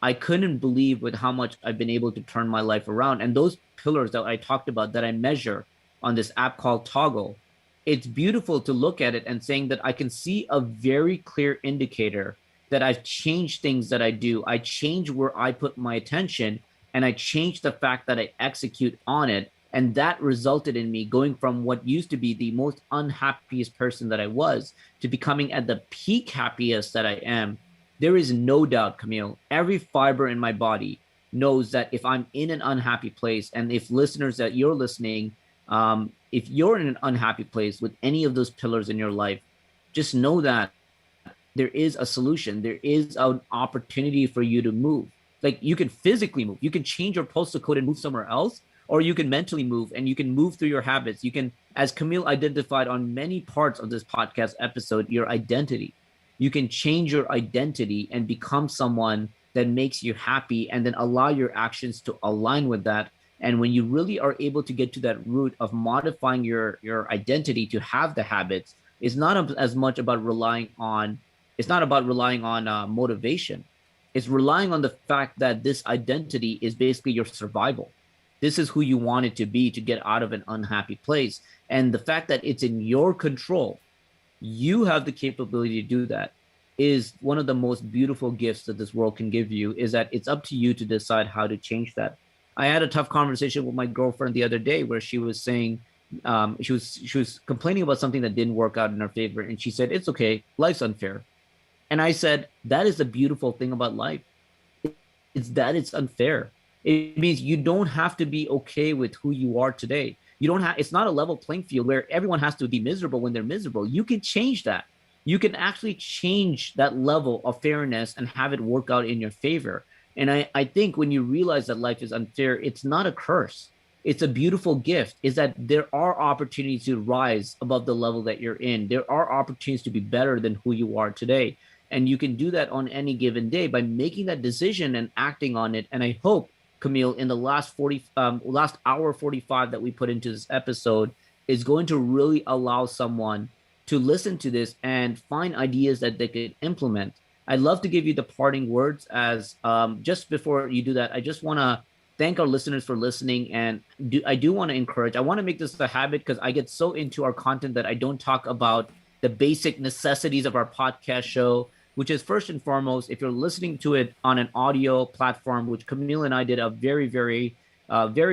[SPEAKER 1] I couldn't believe with how much I've been able to turn my life around. And those pillars that I talked about that I measure on this app called Toggle, it's beautiful to look at it and saying that I can see a very clear indicator that I've changed things that I do. I change where I put my attention, and I change the fact that I execute on it. And that resulted in me going from what used to be the most unhappiest person that I was to becoming at the peak happiest that I am. There is no doubt, Camille, every fiber in my body knows that if I'm in an unhappy place, and if listeners that you're listening, if you're in an unhappy place with any of those pillars in your life, just know that there is a solution. There is an opportunity for you to move. Like you can physically move. You can change your postal code and move somewhere else, or you can mentally move and you can move through your habits. You can, as Camille identified on many parts of this podcast episode, your identity. You can change your identity and become someone that makes you happy, and then allow your actions to align with that. And when you really are able to get to that root of modifying your identity to have the habits, it's not as much about relying on, it's not about relying on motivation. It's relying on the fact that this identity is basically your survival. This is who you want it to be to get out of an unhappy place. And the fact that it's in your control, you have the capability to do that, is one of the most beautiful gifts that this world can give you, is that it's up to you to decide how to change that. I had a tough conversation with my girlfriend the other day where she was saying, she was complaining about something that didn't work out in her favor. And she said, it's okay. Life's unfair. And I said, that is the beautiful thing about life. It's that it's unfair. It means you don't have to be okay with who you are today. You don't have, it's not a level playing field where everyone has to be miserable when they're miserable. You can change that. You can actually change that level of fairness and have it work out in your favor. And I think when you realize that life is unfair, it's not a curse. It's a beautiful gift, is that there are opportunities to rise above the level that you're in. There are opportunities to be better than who you are today. And you can do that on any given day by making that decision and acting on it. And I hope, Camille, in the last hour 45 that we put into this episode, is going to really allow someone to listen to this and find ideas that they could implement. I'd love to give you the parting words as just before you do that, I just want to thank our listeners for listening. And I do want to encourage, I want to make this a habit because I get so into our content that I don't talk about the basic necessities of our podcast show, which is first and foremost, if you're listening to it on an audio platform, which Camille and I did a very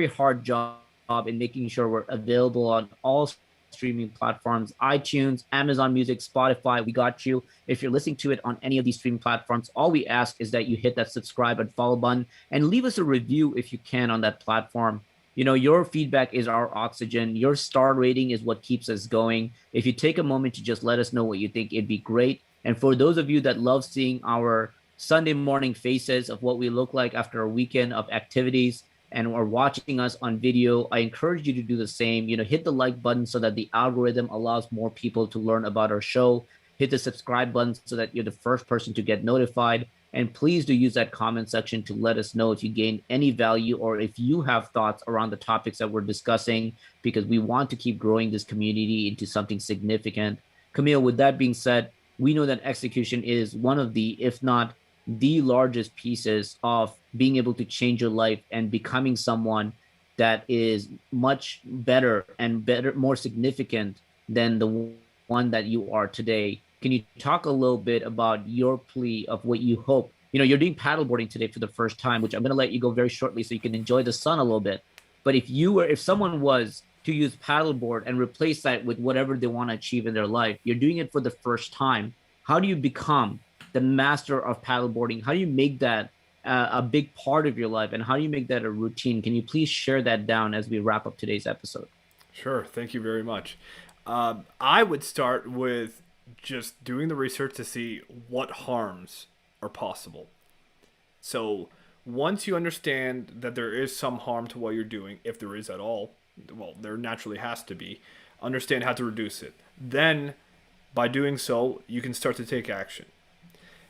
[SPEAKER 1] hard job in making sure we're available on all streaming platforms, iTunes, Amazon Music, Spotify. We got you. If you're listening to it on any of these streaming platforms, all we ask is that you hit that subscribe and follow button and leave us a review if you can on that platform. Your feedback is our oxygen. Your star rating is what keeps us going. If you take a moment to just let us know what you think, it'd be great. And for those of you that love seeing our Sunday morning faces of what we look like after a weekend of activities and are watching us on video, I encourage you to do the same. Hit the like button so that the algorithm allows more people to learn about our show. Hit the subscribe button so that you're the first person to get notified. And please do use that comment section to let us know if you gained any value or if you have thoughts around the topics that we're discussing, because we want to keep growing this community into something significant. Camille, with that being said, we know that execution is one of the, if not the largest pieces of being able to change your life and becoming someone that is much better and more significant than the one that you are today. Can you talk a little bit about your plea of what you hope? You're doing paddleboarding today for the first time, which I'm going to let you go very shortly so you can enjoy the sun a little bit. But if someone was to use paddleboard and replace that with whatever they want to achieve in their life, you're doing it for the first time. How do you become the master of paddleboarding? How do you make that a big part of your life, and how do you make that a routine? Can you please share that down as we wrap up today's episode?
[SPEAKER 2] Sure. Thank you very much. I would start with just doing the research to see what harms are possible. So once you understand that there is some harm to what you're doing, if there is at all, well, there naturally has to be, understand how to reduce it. Then, by doing so, you can start to take action.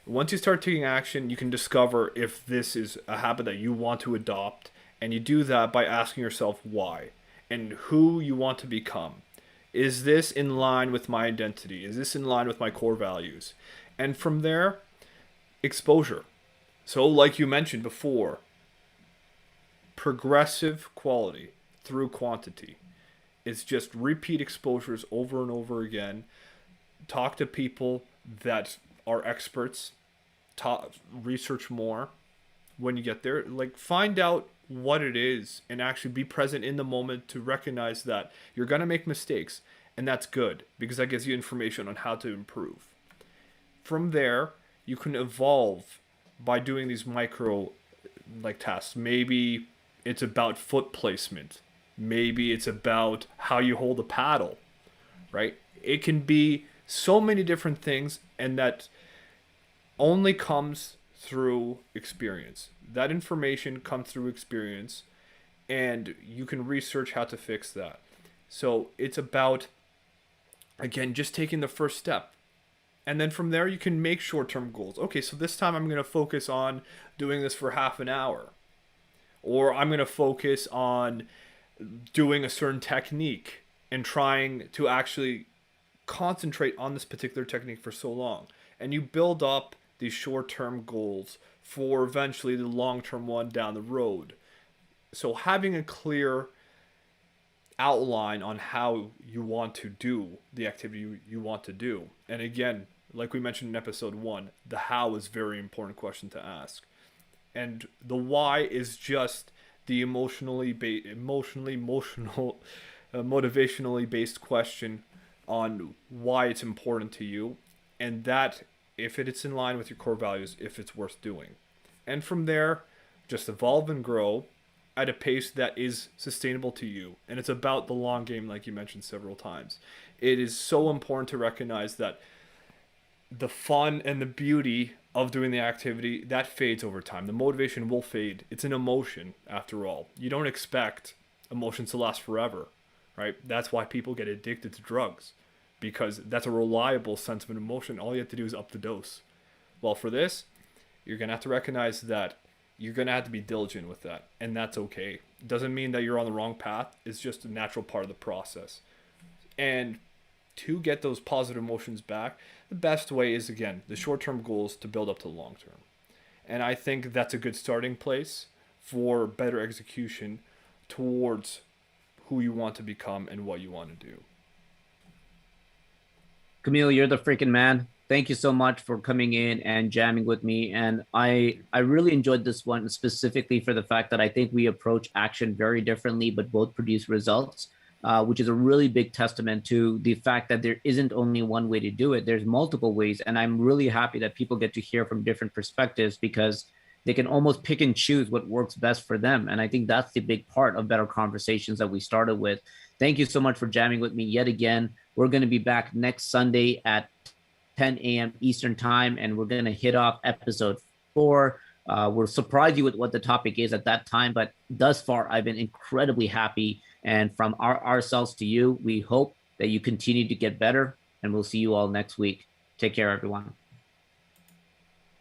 [SPEAKER 2] Once you start taking action, you can discover if this is a habit that you want to adopt, and you do that by asking yourself why and who you want to become. Is this in line with my identity? Is this in line with my core values? And from there, exposure. So, like you mentioned before, progressive quality through quantity. It's just repeat exposures over and over again. Talk to people that are experts. Research more when you get there. Like, find out what it is and actually be present in the moment to recognize that you're going to make mistakes, and that's good because that gives you information on how to improve. From there, you can evolve by doing these micro tasks. Maybe it's about foot placement. Maybe it's about how you hold a paddle, right? It can be so many different things, and that only comes through experience. That information comes through experience, and you can research how to fix that. So it's about, again, just taking the first step. And then from there, you can make short-term goals. Okay, so this time I'm going to focus on doing this for half an hour. Or I'm going to focus on doing a certain technique and trying to actually concentrate on this particular technique for so long. And you build up these short-term goals for eventually the long-term one down the road. So having a clear outline on how you want to do the activity you want to do. And again, like we mentioned in episode 1, the how is a very important question to ask. And the why is just the motivationally based question on why it's important to you, and that if it's in line with your core values, if it's worth doing. And from there, just evolve and grow at a pace that is sustainable to you. And it's about the long game, like you mentioned several times. It is so important to recognize that the fun and the beauty of doing the activity, that fades over time. The motivation will fade. It's an emotion, after all. You don't expect emotions to last forever, right? That's why people get addicted to drugs, because that's a reliable sense of an emotion. All you have to do is up the dose. Well, for this, you're going to have to recognize that you're going to have to be diligent with that, and that's okay. It doesn't mean that you're on the wrong path. It's just a natural part of the process. And to get those positive emotions back, the best way is, again, the short-term goals to build up to the long-term. And I think that's a good starting place for better execution towards who you want to become and what you want to do.
[SPEAKER 1] Camille, you're the freaking man. Thank you so much for coming in and jamming with me. And I really enjoyed this one specifically for the fact that I think we approach action very differently, but both produce results, which is a really big testament to the fact that there isn't only one way to do it. There's multiple ways. And I'm really happy that people get to hear from different perspectives because they can almost pick and choose what works best for them. And I think that's the big part of Better Conversations that we started with. Thank you so much for jamming with me yet again. We're going to be back next Sunday at 10 a.m. Eastern time, and we're going to hit off episode 4. We'll surprise you with what the topic is at that time, but thus far, I've been incredibly happy. And from ourselves to you, we hope that you continue to get better, and we'll see you all next week. Take care, everyone.